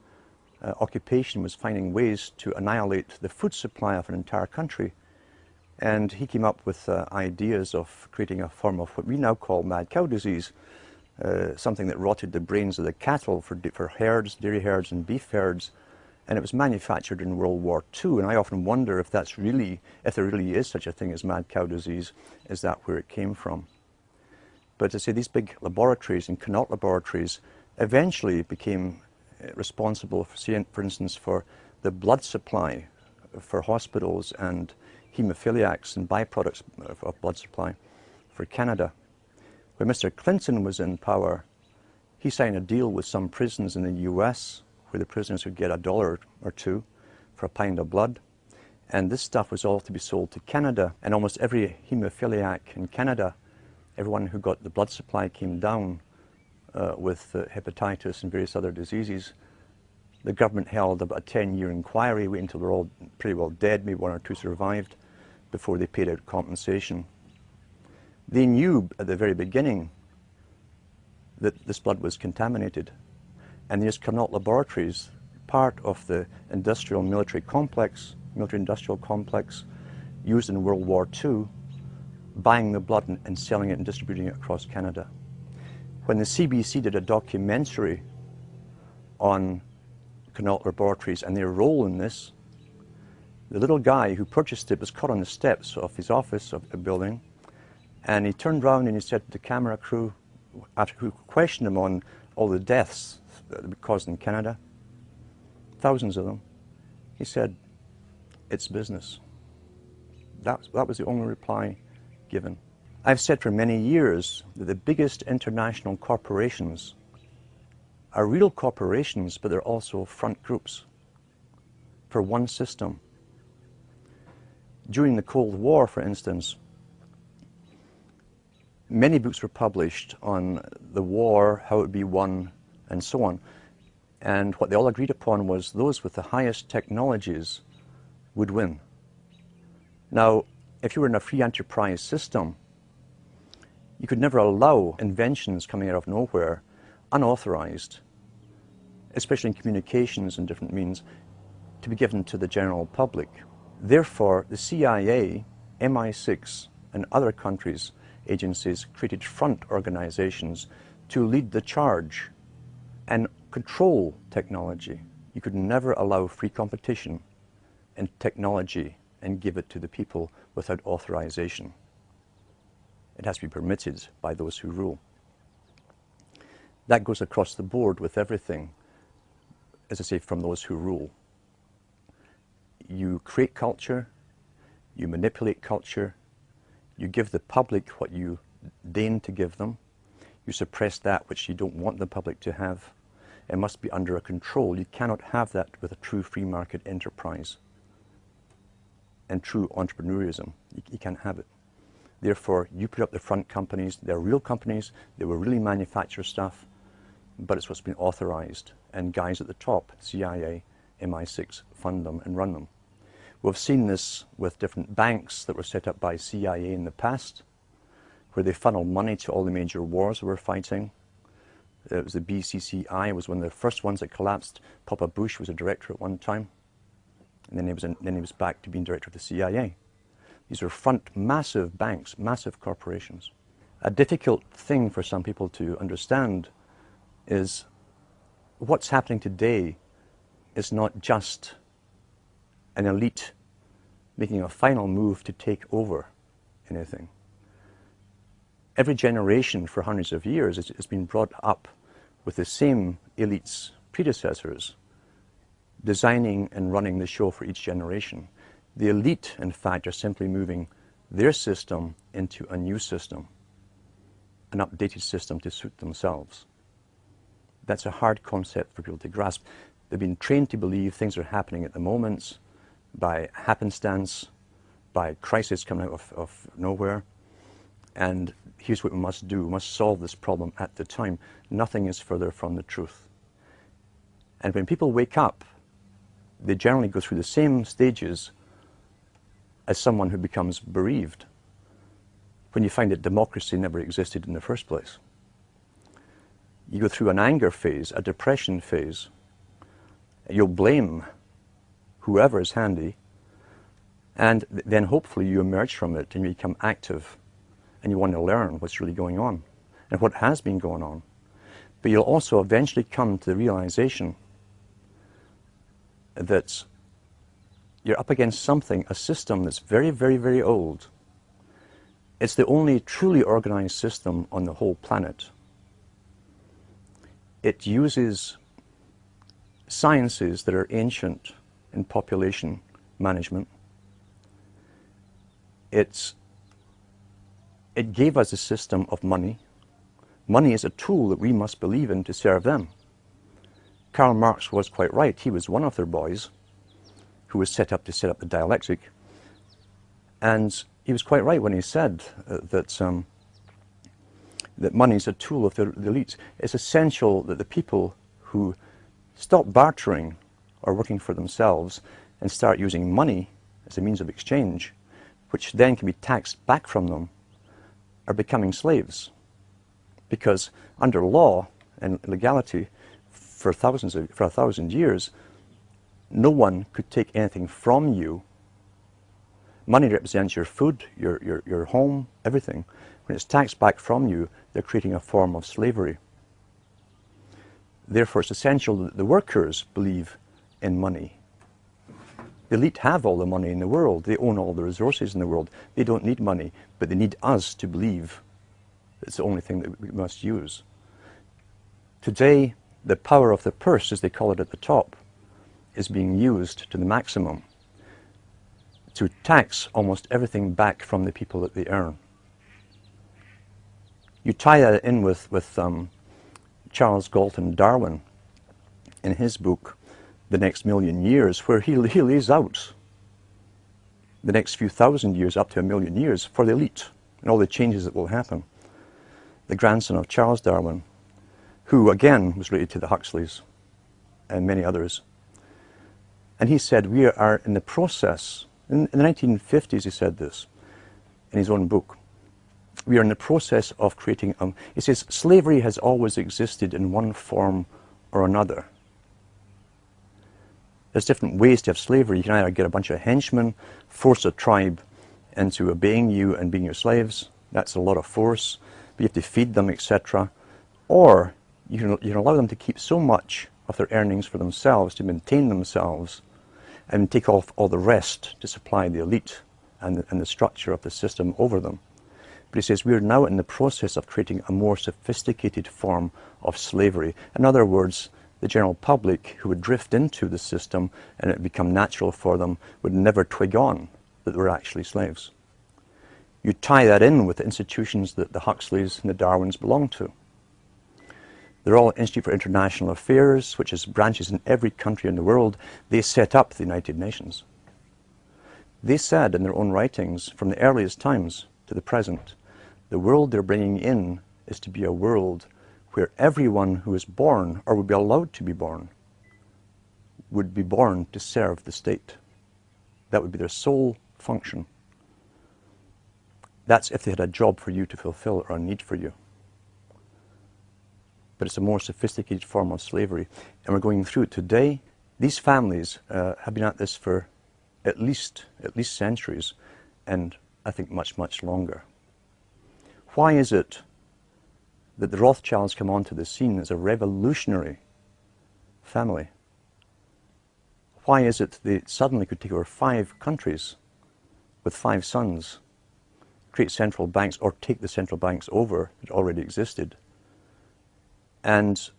Speaker 2: occupation was finding ways to annihilate the food supply of an entire country. And he came up with ideas of creating a form of what we now call mad cow disease, something that rotted the brains of the cattle for herds, dairy herds and beef herds. And it was manufactured in World War II. And I often wonder if there really is such a thing as mad cow disease, is that where it came from? But to say these big laboratories and Connaught laboratories eventually became responsible, for instance, for the blood supply for hospitals and hemophiliacs and byproducts of blood supply for Canada. When Mr. Clinton was in power, he signed a deal with some prisons in the US where the prisoners would get $1 or $2 for a pint of blood. And this stuff was all to be sold to Canada. And almost every hemophiliac in Canada, everyone who got the blood supply came down with hepatitis and various other diseases. The government held about a 10-year inquiry, waiting until they're all pretty well dead, maybe 1 or 2 survived, before they paid out compensation. They knew at the very beginning that this blood was contaminated. And these Connaught laboratories, part of the industrial military industrial complex used in World War II, buying the blood and selling it and distributing it across Canada. When the CBC did a documentary on Connaught laboratories and their role in this, the little guy who purchased it was caught on the steps of his office of a building, and he turned around and he said to the camera crew, after who questioned him on all the deaths that were caused in Canada, thousands of them, he said, "It's business." That was the only reply given. I've said for many years that the biggest international corporations are real corporations, but they're also front groups for one system. During the Cold War, for instance, many books were published on the war, how it would be won, and so on. And what they all agreed upon was those with the highest technologies would win. Now, if you were in a free enterprise system, you could never allow inventions coming out of nowhere, unauthorized, especially in communications and different means, to be given to the general public. Therefore, the CIA, MI6, and other countries' agencies created front organizations to lead the charge and control technology. You could never allow free competition in technology and give it to the people without authorization. It has to be permitted by those who rule. That goes across the board with everything, as I say, from those who rule. You create culture, you manipulate culture, you give the public what you deign to give them, you suppress that which you don't want the public to have. It must be under a control. You cannot have that with a true free market enterprise and true entrepreneurism. You can't have it. Therefore, you put up the front companies. They're real companies. They will really manufacture stuff, but it's what's been authorized. And guys at the top, CIA, MI6, fund them and run them. We've seen this with different banks that were set up by CIA in the past, where they funneled money to all the major wars we were fighting. It was the BCCI was one of the first ones that collapsed. Papa Bush was a director at one time, and then he was back to being director of the CIA. These are front massive banks, massive corporations. A difficult thing for some people to understand is what's happening today is not just an elite making a final move to take over anything. Every generation for hundreds of years has been brought up with the same elite's predecessors designing and running the show for each generation. The elite, in fact, are simply moving their system into a new system, an updated system to suit themselves. That's a hard concept for people to grasp. They've been trained to believe things are happening at the moment by happenstance, by crisis coming out of nowhere. And here's what we must do. We must solve this problem at the time. Nothing is further from the truth. And when people wake up, they generally go through the same stages as someone who becomes bereaved when you find that democracy never existed in the first place. You go through an anger phase, a depression phase, You'll blame whoever is handy, and then hopefully you emerge from it and you become active and you want to learn what's really going on and what has been going on. But you'll also eventually come to the realization that you're up against something, a system that's very, very, very old. It's the only truly organized system on the whole planet. It uses sciences that are ancient in population management. It gave us a system of money. Money is a tool that we must believe in to serve them. Karl Marx was quite right. He was one of their boys who was set up to set up the dialectic. And he was quite right when he said that money is a tool of the elites. It's essential that the people who stop bartering or working for themselves and start using money as a means of exchange, which then can be taxed back from them, are becoming slaves. Because under law and legality, for a thousand years, no one could take anything from you. Money represents your food, your home, everything. When it's taxed back from you, they're creating a form of slavery. Therefore, it's essential that the workers believe in money. The elite have all the money in the world. They own all the resources in the world. They don't need money, but they need us to believe it's the only thing that we must use. Today, the power of the purse, as they call it at the top, is being used to the maximum to tax almost everything back from the people that they earn. You tie that in with Charles Galton Darwin in his book, The Next Million Years, where he lays out the next few thousand years up to 1,000,000 years for the elite and all the changes that will happen. The grandson of Charles Darwin, who again was related to the Huxleys and many others. And he said, we are in the process, in the 1950s he said this in his own book, we are in the process of creating, he says, slavery has always existed in one form or another. There's different ways to have slavery. You can either get a bunch of henchmen, force a tribe into obeying you and being your slaves. That's a lot of force. But you have to feed them, etc. Or you can allow them to keep so much of their earnings for themselves, to maintain themselves, and take off all the rest to supply the elite and the structure of the system over them. But he says, we are now in the process of creating a more sophisticated form of slavery. In other words, the general public who would drift into the system and it would become natural for them would never twig on that they were actually slaves. You tie that in with the institutions that the Huxleys and the Darwins belong to. The Royal Institute for International Affairs, which has branches in every country in the world, they set up the United Nations. They said in their own writings, from the earliest times to the present, the world they're bringing in is to be a world where everyone who is born, or would be allowed to be born to serve the state. That would be their sole function. That's if they had a job for you to fulfill or a need for you. But it's a more sophisticated form of slavery. And we're going through it today. These families have been at this for at least centuries, and I think much, much longer. Why is it that the Rothschilds come onto the scene as a revolutionary family? Why is it they suddenly could take over 5 countries with 5 sons, create central banks, or take the central banks over that already existed? And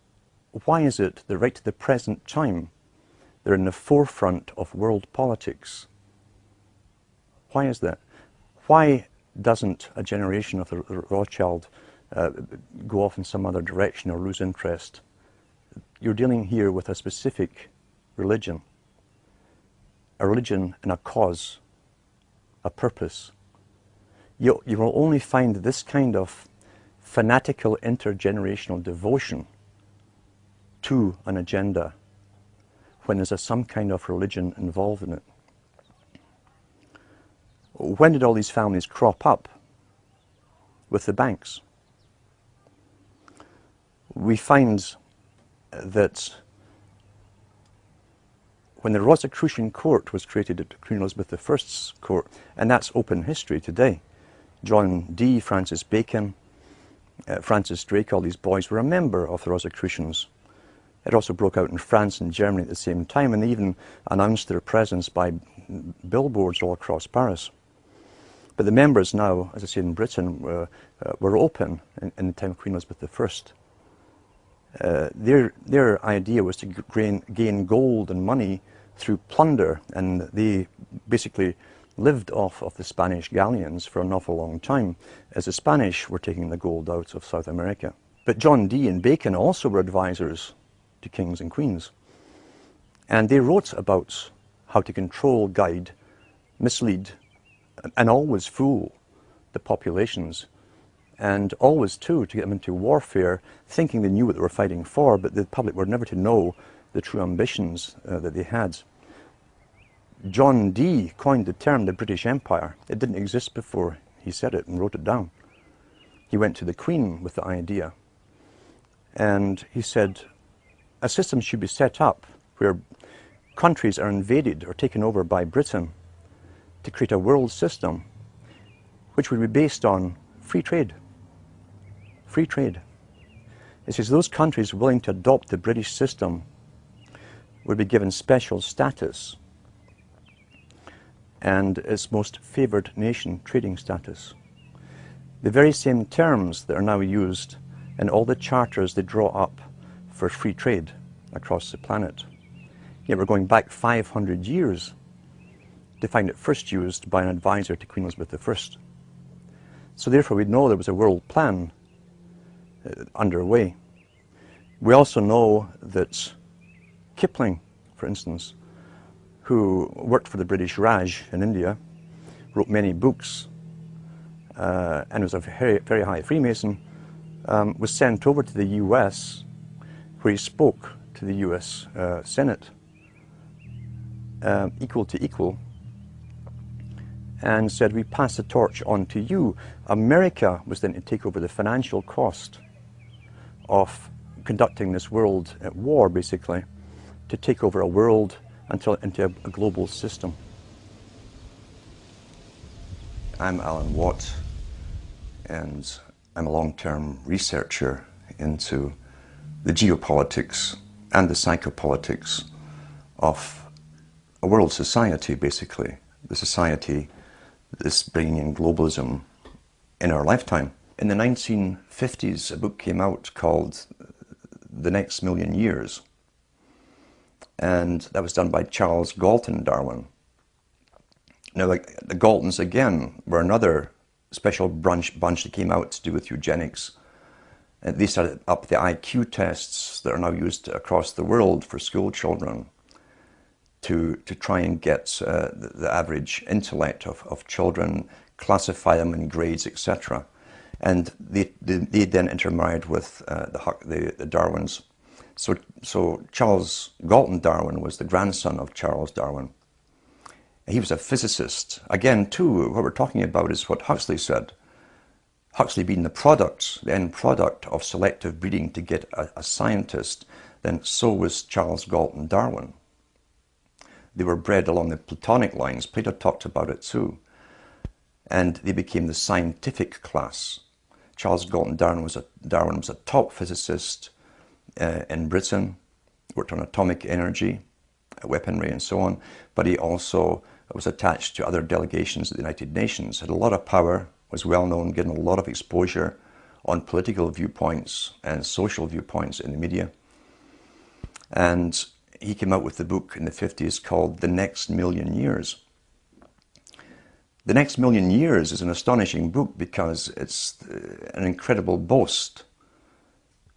Speaker 2: why is it that right to the present time they're in the forefront of world politics? Why is that? Why doesn't a generation of the Rothschild go off in some other direction or lose interest? You're dealing here with a specific religion. A religion and a cause, a purpose. You will only find this kind of fanatical intergenerational devotion to an agenda when there's some kind of religion involved in it. When did all these families crop up? With the banks. We find that when the Rosicrucian court was created at Queen Elizabeth I's court, and that's open history today. John Dee, Francis Bacon, Francis Drake, all these boys were a member of the Rosicrucians. It also broke out in France and Germany at the same time, and they even announced their presence by billboards all across Paris. But the members now, as I said, in Britain, were open in the time of Queen Elizabeth I. Their idea was to gain gold and money through plunder, and they basically lived off of the Spanish galleons for an awful long time, as the Spanish were taking the gold out of South America. But John Dee and Bacon also were advisors to kings and queens, and they wrote about how to control, guide, mislead, and always fool the populations, and always too to get them into warfare, thinking they knew what they were fighting for, but the public were never to know the true ambitions that they had. John Dee coined the term the British Empire. It didn't exist before he said it and wrote it down. He went to the Queen with the idea, and he said a system should be set up where countries are invaded or taken over by Britain to create a world system which would be based on free trade. Free trade. It says those countries willing to adopt the British system would be given special status and its most favoured nation trading status. The very same terms that are now used in all the charters they draw up for free trade across the planet. Yet we're going back 500 years to find it first used by an advisor to Queen Elizabeth I. So therefore we know there was a world plan underway. We also know that Kipling, for instance, who worked for the British Raj in India, wrote many books, and was a very, very high Freemason, was sent over to the US, where he spoke to the US Senate, equal to equal, and said, we pass the torch on to you. America was then to take over the financial cost of conducting this world war, basically, to take over a world into a global system. I'm Alan Watt, and I'm a long-term researcher into the geopolitics and the psychopolitics of a world society, basically, the society that's bringing in globalism in our lifetime. In the 1950s, a book came out called The Next Million Years, and that was done by Charles Galton Darwin. Now, like, the Galtons, again, were another special bunch that came out to do with eugenics. They started up the IQ tests that are now used across the world for school children to try and get the average intellect of children, classify them in grades, etc. And they then intermarried with the Darwins. So Charles Galton Darwin was the grandson of Charles Darwin. He was a physicist. Again, too, what we're talking about is what Huxley said. Huxley being the end product of selective breeding to get a scientist, then so was Charles Galton Darwin. They were bred along the Platonic lines. Plato talked about it too. And they became the scientific class. Charles Galton Darwin was a top physicist in Britain, worked on atomic energy, weaponry and so on, but he also was attached to other delegations at the United Nations, had a lot of power, was well known, getting a lot of exposure on political viewpoints and social viewpoints in the media. And he came out with the book in the 50s called The Next Million Years. The Next Million Years is an astonishing book because it's an incredible boast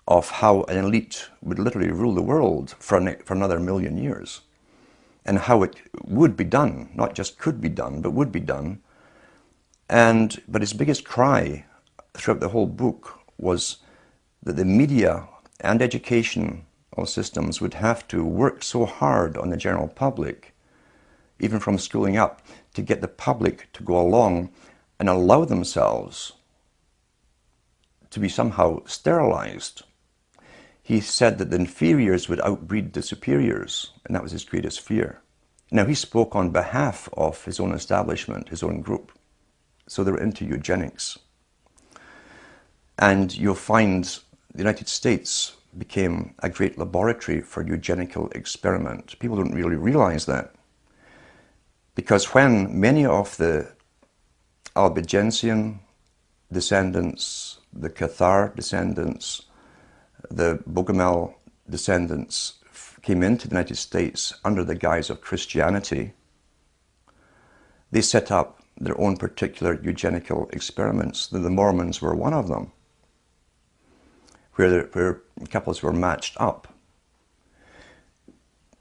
Speaker 2: of how an elite would literally rule the world for another million years, and how it would be done, not just could be done, but would be done. But his biggest cry throughout the whole book was that the media and educational systems would have to work so hard on the general public, even from schooling up, to get the public to go along and allow themselves to be somehow sterilized. he said that the inferiors would outbreed the superiors, and that was his greatest fear. Now, he spoke on behalf of his own establishment, his own group. So they were into eugenics. And you'll find the United States became a great laboratory for eugenical experiment. People don't really realize that. Because when many of the Albigensian descendants, the Cathar descendants, the Bogomil descendants came into the United States under the guise of Christianity, they set up their own particular eugenical experiments. The Mormons were one of them, where couples were matched up.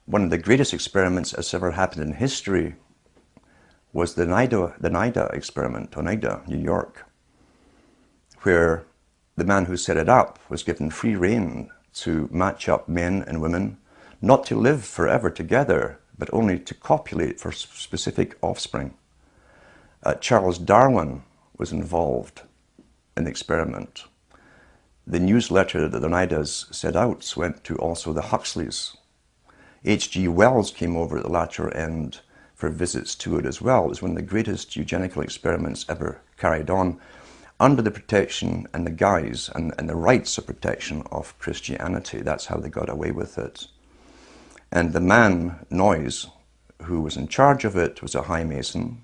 Speaker 2: One of the greatest experiments that's ever happened in history was the NIDA experiment, Oneida, New York, where the man who set it up was given free rein to match up men and women, not to live forever together, but only to copulate for specific offspring. Charles Darwin was involved in the experiment. The newsletter that the Oneidas set out went to also the Huxleys. H.G. Wells came over at the latter end for visits to it as well. It was one of the greatest eugenical experiments ever carried on under the protection and the guise and the rights of protection of Christianity. That's how they got away with it. And the man, Noyes, who was in charge of it, was a high Mason.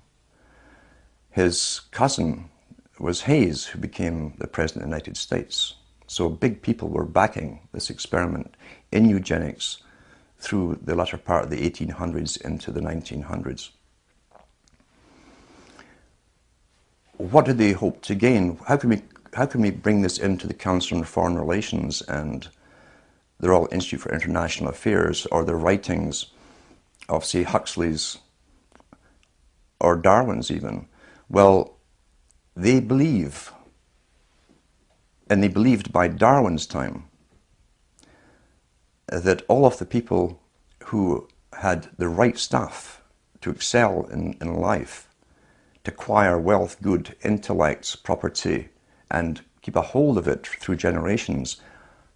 Speaker 2: His cousin was Hayes, who became the President of the United States. So big people were backing this experiment in eugenics through the latter part of the 1800s into the 1900s. What did they hope to gain? How can we bring this into the Council on Foreign Relations and the Royal Institute for International Affairs, or the writings of, say, Huxley's or Darwin's even? Well, they believe, and they believed by Darwin's time, that all of the people who had the right stuff to excel in life, to acquire wealth, good, intellect, property, and keep a hold of it through generations,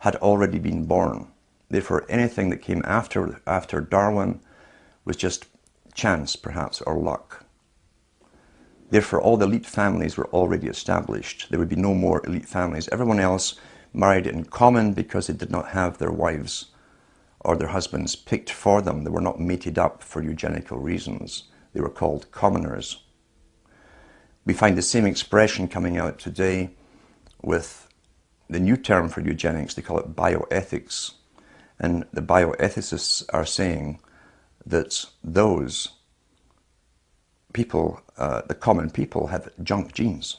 Speaker 2: had already been born. Therefore, anything that came after Darwin was just chance, perhaps, or luck. Therefore, all the elite families were already established. There would be no more elite families. Everyone else married in common because they did not have their wives or their husbands picked for them. They were not mated up for eugenical reasons. They were called commoners. We find the same expression coming out today with the new term for eugenics. They call it bioethics. And the bioethicists are saying that those people, the common people, have junk genes.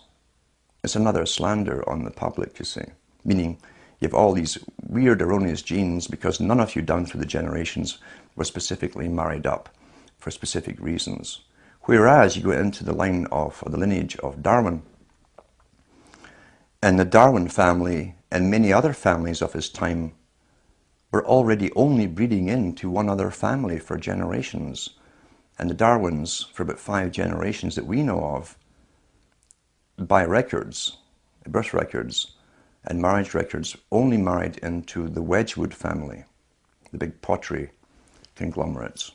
Speaker 2: It's another slander on the public, you see. Meaning you have all these weird, erroneous genes because none of you down through the generations were specifically married up for specific reasons. Whereas you go into the line of, or the lineage of Darwin, and the Darwin family and many other families of his time were already only breeding into one other family for generations. And the Darwins, for about 5 generations that we know of, by records, birth records, and marriage records, only married into the Wedgwood family, the big pottery conglomerates.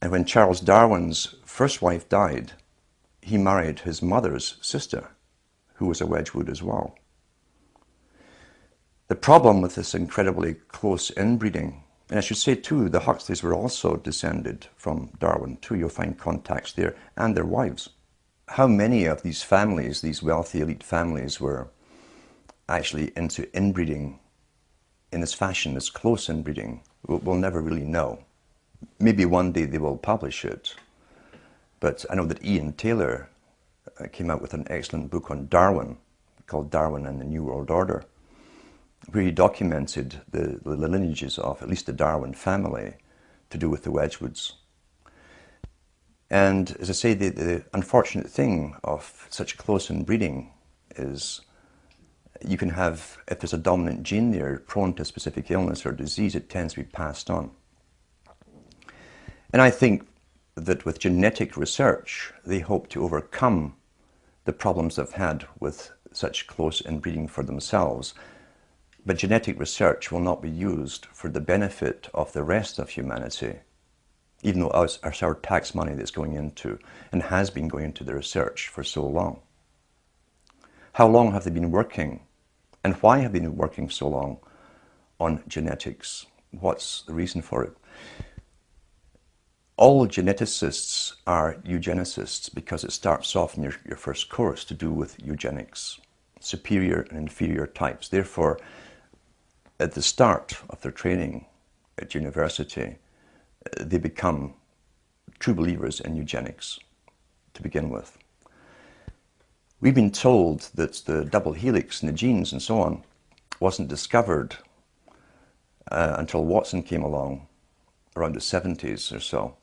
Speaker 2: And when Charles Darwin's first wife died, he married his mother's sister, who was a Wedgwood as well. The problem with this incredibly close inbreeding, and I should say too, the Huxleys were also descended from Darwin too. You'll find contacts there, and their wives. How many of these families, these wealthy elite families, were actually into inbreeding in this fashion, this close inbreeding, we'll never really know. Maybe one day they will publish it. But I know that Ian Taylor came out with an excellent book on Darwin, called Darwin and the New World Order, where he documented the lineages of at least the Darwin family to do with the Wedgwoods. And as I say, the unfortunate thing of such close inbreeding is you can have, if there's a dominant gene there prone to a specific illness or disease, it tends to be passed on. And I think that with genetic research, they hope to overcome the problems they've had with such close inbreeding for themselves But genetic research will not be used for the benefit of the rest of humanity, even though it's our tax money that's going into and has been going into the research for so long. How long have they been working, and why have they been working so long on genetics? What's the reason for it? All geneticists are eugenicists because it starts off in your first course to do with eugenics, superior and inferior types. Therefore, at the start of their training at university, they become true believers in eugenics to begin with. We've been told that the double helix in the genes and so on wasn't discovered until Watson came along around the 70s or so,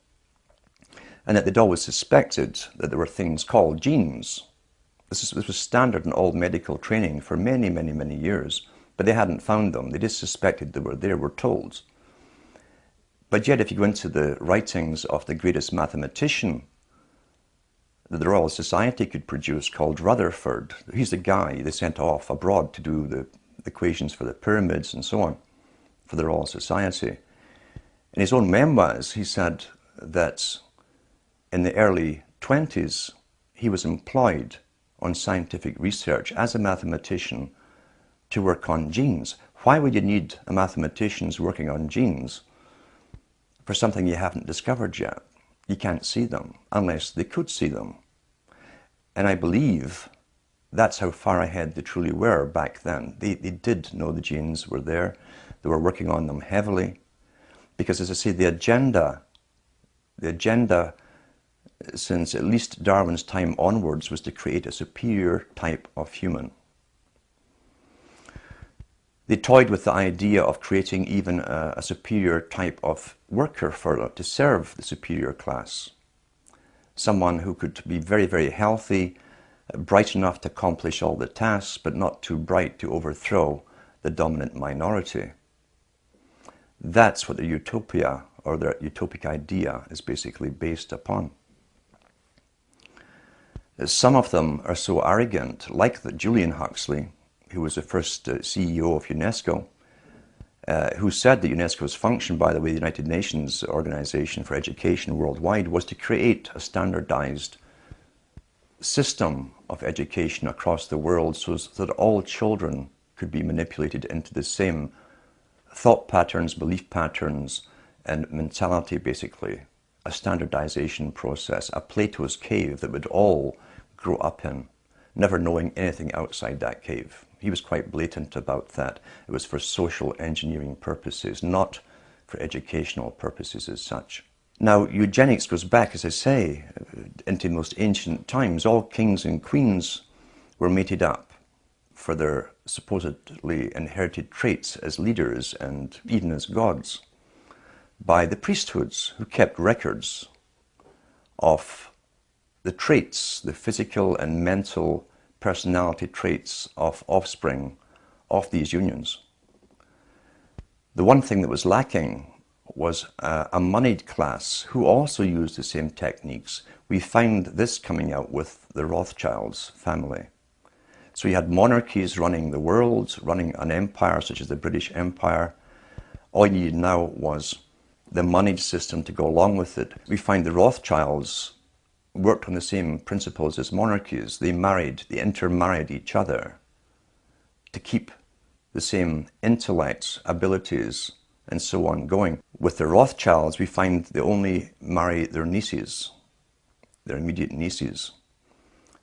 Speaker 2: and that they'd always suspected that there were things called genes. This was standard in all medical training for many, many, many years, but they hadn't found them. They just suspected they were there, we're told. But yet, if you go into the writings of the greatest mathematician that the Royal Society could produce, called Rutherford, he's the guy they sent off abroad to do the equations for the pyramids and so on, for the Royal Society. In his own memoirs, he said that in the early 20s, he was employed on scientific research as a mathematician to work on genes. Why would you need a mathematician working on genes for something you haven't discovered yet? You can't see them unless they could see them. And I believe that's how far ahead they truly were back then. They did know the genes were there. They were working on them heavily. Because, as I say, the agenda since at least Darwin's time onwards was to create a superior type of human. They toyed with the idea of creating even a superior type of worker to serve the superior class. Someone who could be very, very healthy, bright enough to accomplish all the tasks, but not too bright to overthrow the dominant minority. That's what the utopia, or the utopic idea, is basically based upon. Some of them are so arrogant, like Julian Huxley, who was the first CEO of UNESCO, who said that UNESCO's function, by the way, the United Nations Organization for Education worldwide, was to create a standardized system of education across the world so that all children could be manipulated into the same thought patterns, belief patterns, and mentality, basically. A standardization process, a Plato's cave that would all grow up in, never knowing anything outside that cave. He was quite blatant about that. It was for social engineering purposes, not for educational purposes as such. Now, eugenics goes back, as I say, into the most ancient times. All kings and queens were mated up for their supposedly inherited traits as leaders and even as gods by the priesthoods, who kept records of the traits, the physical and mental personality traits of offspring of these unions. The one thing that was lacking was a moneyed class who also used the same techniques. We find this coming out with the Rothschilds family. So you had monarchies running the world, running an empire such as the British Empire. All you needed now was the moneyed system to go along with it. We find the Rothschilds worked on the same principles as monarchies. They intermarried each other to keep the same intellects, abilities, and so on going. With the Rothschilds, we find they only marry their nieces, their immediate nieces,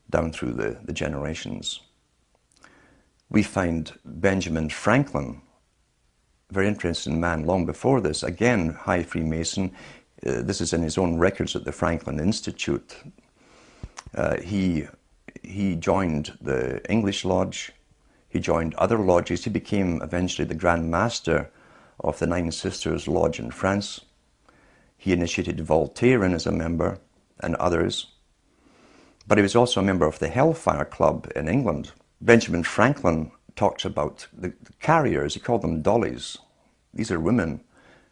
Speaker 2: down through the generations. We find Benjamin Franklin, very interesting man long before this, again, high Freemason. This is in his own records at the Franklin Institute. He joined the English Lodge. He joined other lodges. He became eventually the Grand Master of the Nine Sisters Lodge in France. He initiated Voltaire in as a member and others. But he was also a member of the Hellfire Club in England. Benjamin Franklin talks about the carriers. He called them dollies. These are women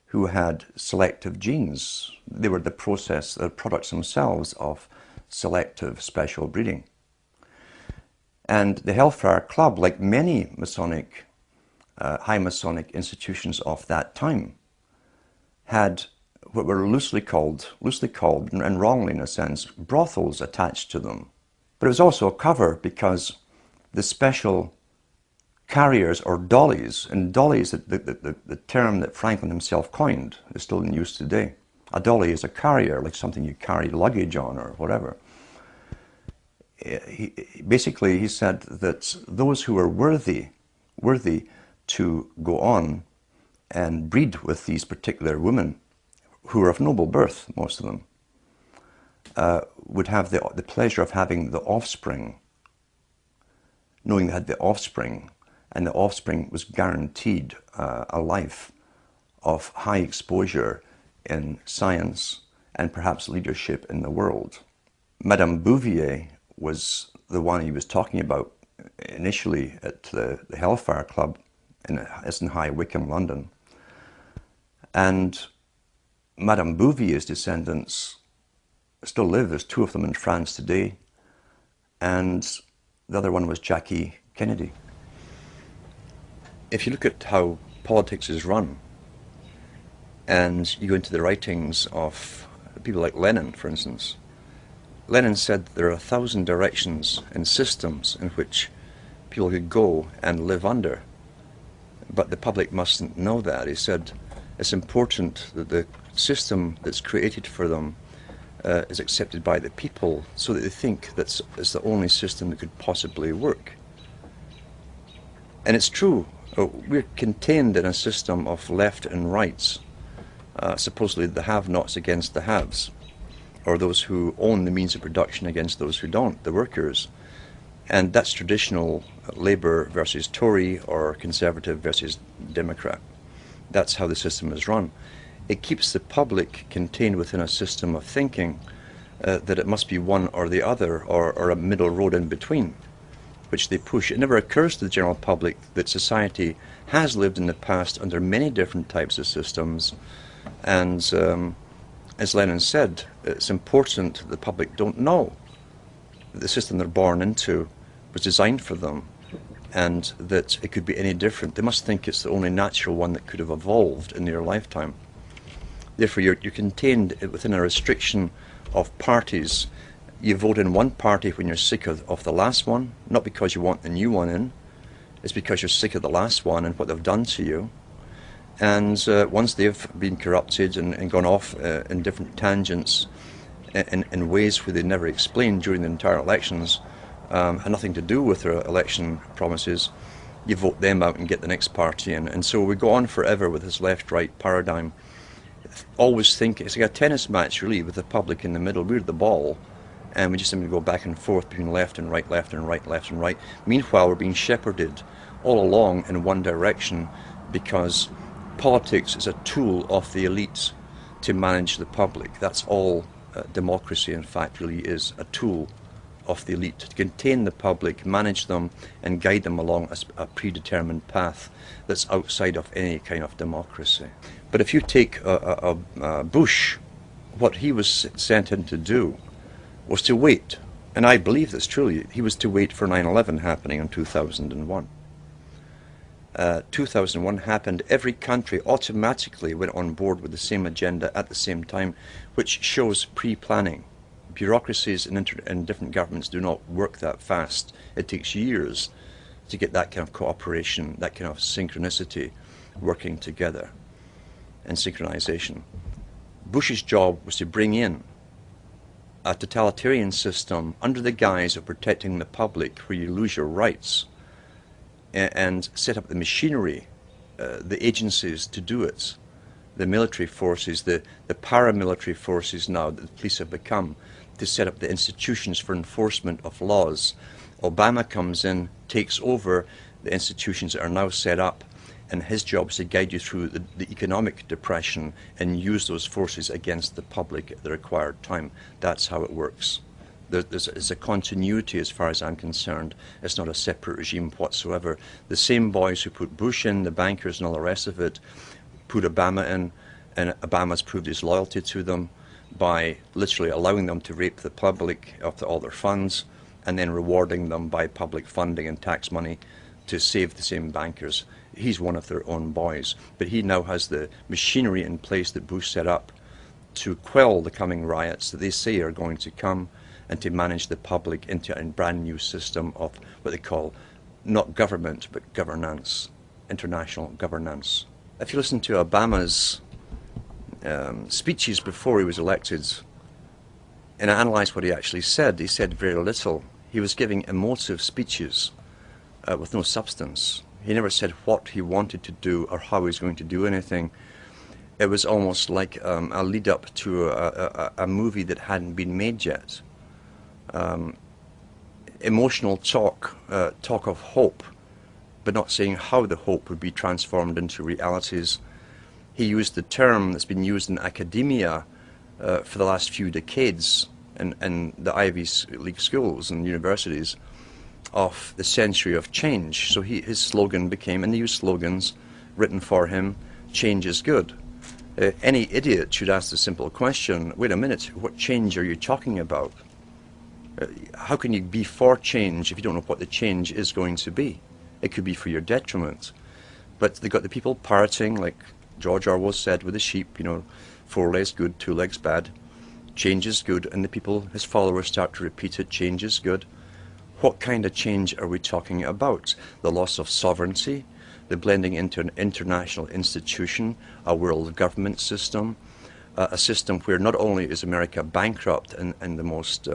Speaker 2: who had selective genes. They were the products themselves of selective special breeding. And the Hellfire Club, like many Masonic high Masonic institutions of that time had what were loosely called, and wrongly in a sense, brothels attached to them. But it was also a cover because the special carriers or dollies, and dollies, the term that Franklin himself coined, is still in use today. A dolly is a carrier, like something you carry luggage on or whatever. Basically, he said that those who were worthy to go on and breed with these particular women, who were of noble birth, most of them, would have the pleasure of having the offspring, knowing they had the offspring, and the offspring was guaranteed a life of high exposure in science and perhaps leadership in the world. Madame Bouvier was the one he was talking about initially at the Hellfire Club in High Wycombe, London. And Madame Bouvier's descendants still live. There's two of them in France today. And the other one was Jackie Kennedy. If you look at how politics is run, and you go into the writings of people like Lenin, for instance, Lenin said there are 1,000 directions and systems in which people could go and live under, but the public mustn't know that. He said it's important that the system that's created for them is accepted by the people, so that they think that it's the only system that could possibly work. And it's true. We're contained in a system of left and rights, supposedly the have-nots against the haves, or those who own the means of production against those who don't, the workers. And that's traditional Labour versus Tory, or Conservative versus Democrat. That's how the system is run. It keeps the public contained within a system of thinking that it must be one or the other, or a middle road in between, which they push. It never occurs to the general public that society has lived in the past under many different types of systems, and as Lenin said, it's important that the public don't know that the system they're born into was designed for them, and that it could be any different. They must think it's the only natural one that could have evolved in their lifetime. Therefore, you're contained within a restriction of parties. You vote in one party when you're sick of the last one, not because you want the new one in. It's because you're sick of the last one and what they've done to you. And once they've been corrupted and gone off in different tangents in ways where they never explained during the entire elections, had nothing to do with their election promises, you vote them out and get the next party in. And so we go on forever with this left-right paradigm. Always think it's like a tennis match, really, with the public in the middle. We're the ball, and we just simply go back and forth between left and right, left and right, left and right. Meanwhile, we're being shepherded all along in one direction, because politics is a tool of the elites to manage the public. That's all democracy, in fact, really is, a tool of the elite to contain the public, manage them, and guide them along a predetermined path that's outside of any kind of democracy. But if you take Bush, what he was sent in to do was to wait, and I believe this truly, he was to wait for 9/11 happening in 2001. 2001 happened, every country automatically went on board with the same agenda at the same time, which shows pre-planning. Bureaucracies in different governments do not work that fast. It takes years to get that kind of cooperation, that kind of synchronicity working together, and synchronization. Bush's job was to bring in a totalitarian system under the guise of protecting the public, where you lose your rights, and set up the machinery, the agencies to do it, the military forces, the paramilitary forces now that the police have become, to set up the institutions for enforcement of laws. Obama comes in, takes over the institutions that are now set up, and his job is to guide you through the economic depression and use those forces against the public at the required time. That's how it works. There's a continuity as far as I'm concerned. It's not a separate regime whatsoever. The same boys who put Bush in, the bankers and all the rest of it, put Obama in, and Obama's proved his loyalty to them by literally allowing them to rape the public of all their funds, and then rewarding them by public funding and tax money to save the same bankers He's one of their own boys, but he now has the machinery in place that Bush set up to quell the coming riots that they say are going to come, and to manage the public into a brand new system of what they call not government but governance, international governance. If you listen to Obama's speeches before he was elected and analyse what he actually said, he said very little. He was giving emotive speeches with no substance. He never said what he wanted to do or how he was going to do anything. It was almost like a lead up to a movie that hadn't been made yet. Emotional talk, talk of hope, but not saying how the hope would be transformed into realities. He used the term that's been used in academia for the last few decades in the Ivy League schools and universities of the century of change. So his slogan became, and they use slogans written for him, change is good. Any idiot should ask the simple question, wait a minute, what change are you talking about? How can you be for change if you don't know what the change is going to be? It could be for your detriment. But they got the people parroting, like George Orwell said with the sheep, you know, 4 legs good, 2 legs bad. Change is good, and the people, his followers, start to repeat it, change is good. What kind of change are we talking about? The loss of sovereignty, the blending into an international institution, a world government system, a system where not only is America bankrupt and the most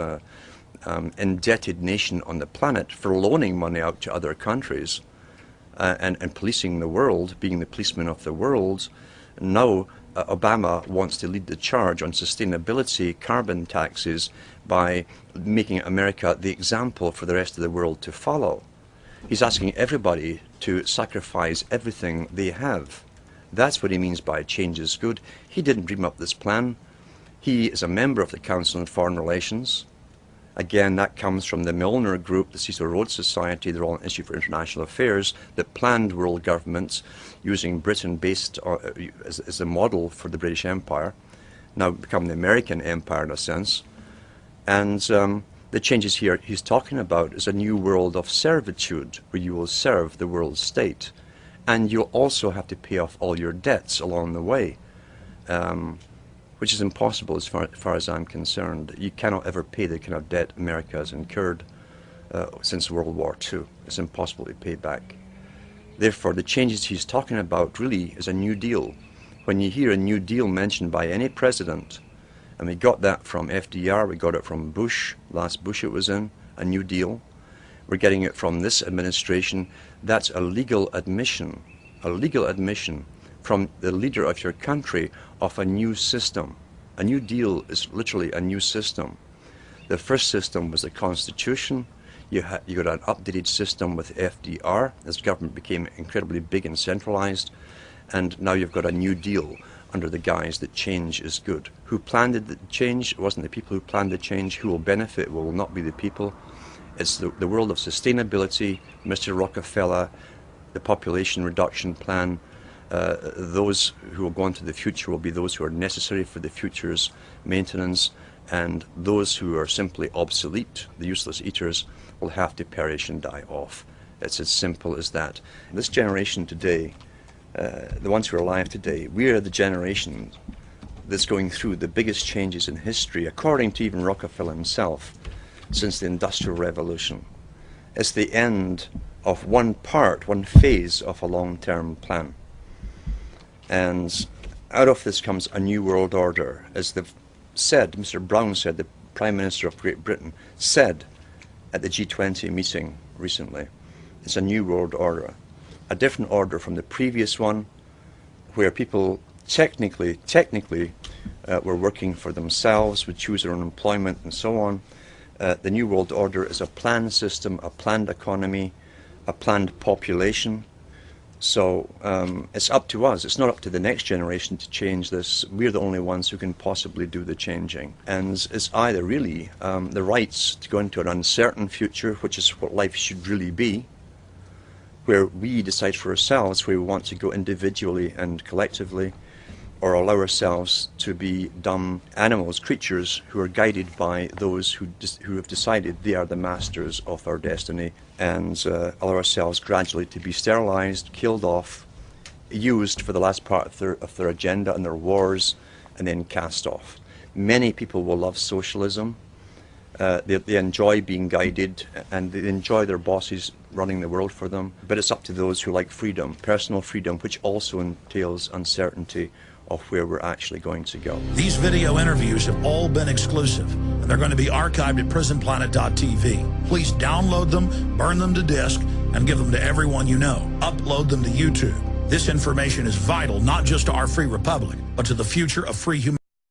Speaker 2: indebted nation on the planet for loaning money out to other countries and policing the world, being the policeman of the world, now Obama wants to lead the charge on sustainability, carbon taxes, by making America the example for the rest of the world to follow. He's asking everybody to sacrifice everything they have. That's what he means by change is good. He didn't dream up this plan. He is a member of the Council on Foreign Relations. Again, that comes from the Milner Group, the Cecil Rhodes Society, the Royal Institute for International Affairs, that planned world governments using Britain based as a model for the British Empire, now become the American Empire in a sense. And the changes here he's talking about is a new world of servitude, where you will serve the world state. And you'll also have to pay off all your debts along the way, which is impossible as far as I'm concerned. You cannot ever pay the kind of debt America has incurred since World War II. It's impossible to pay back. Therefore, the changes he's talking about really is a New Deal. When you hear a New Deal mentioned by any president, and we got that from FDR, we got it from Bush, last Bush it was in, a New Deal. We're getting it from this administration. That's a legal admission from the leader of your country of a new system. A New Deal is literally a new system. The first system was the Constitution. You got an updated system with FDR as government became incredibly big and centralized, and now you've got a New Deal under the guise that change is good. Who planned the change? It wasn't the people who planned the change. Who will benefit will not be the people. It's the world of sustainability, Mr. Rockefeller, the population reduction plan. Those who will go into the future will be those who are necessary for the future's maintenance, and those who are simply obsolete, the useless eaters, will have to perish and die off. It's as simple as that. This generation today, the ones who are alive today, we are the generation that's going through the biggest changes in history, according to even Rockefeller himself, since the Industrial Revolution. It's the end of one phase of a long-term plan. And out of this comes a new world order. As Mr. Brown said, the Prime Minister of Great Britain said at the G20 meeting recently, it's a new world order. A different order from the previous one, where people technically were working for themselves, would choose their own employment and so on. The New World Order is a planned system, a planned economy, a planned population. So it's up to us. It's not up to the next generation to change this. We're the only ones who can possibly do the changing. And it's either really the rights to go into an uncertain future, which is what life should really be, where we decide for ourselves where we want to go individually and collectively, or allow ourselves to be dumb animals, creatures who are guided by those who have decided they are the masters of our destiny, and allow ourselves gradually to be sterilized, killed off, used for the last part of their agenda and their wars, and then cast off. Many people will love socialism. They enjoy being guided, and they enjoy their bosses running the world for them. But it's up to those who like freedom, personal freedom, which also entails uncertainty of where we're actually going to go.
Speaker 1: These video interviews have all been exclusive, and they're going to be archived at prisonplanet.tv. Please download them, burn them to disk, and give them to everyone you know. Upload them to YouTube. This information is vital not just to our free republic, but to the future of free humanity.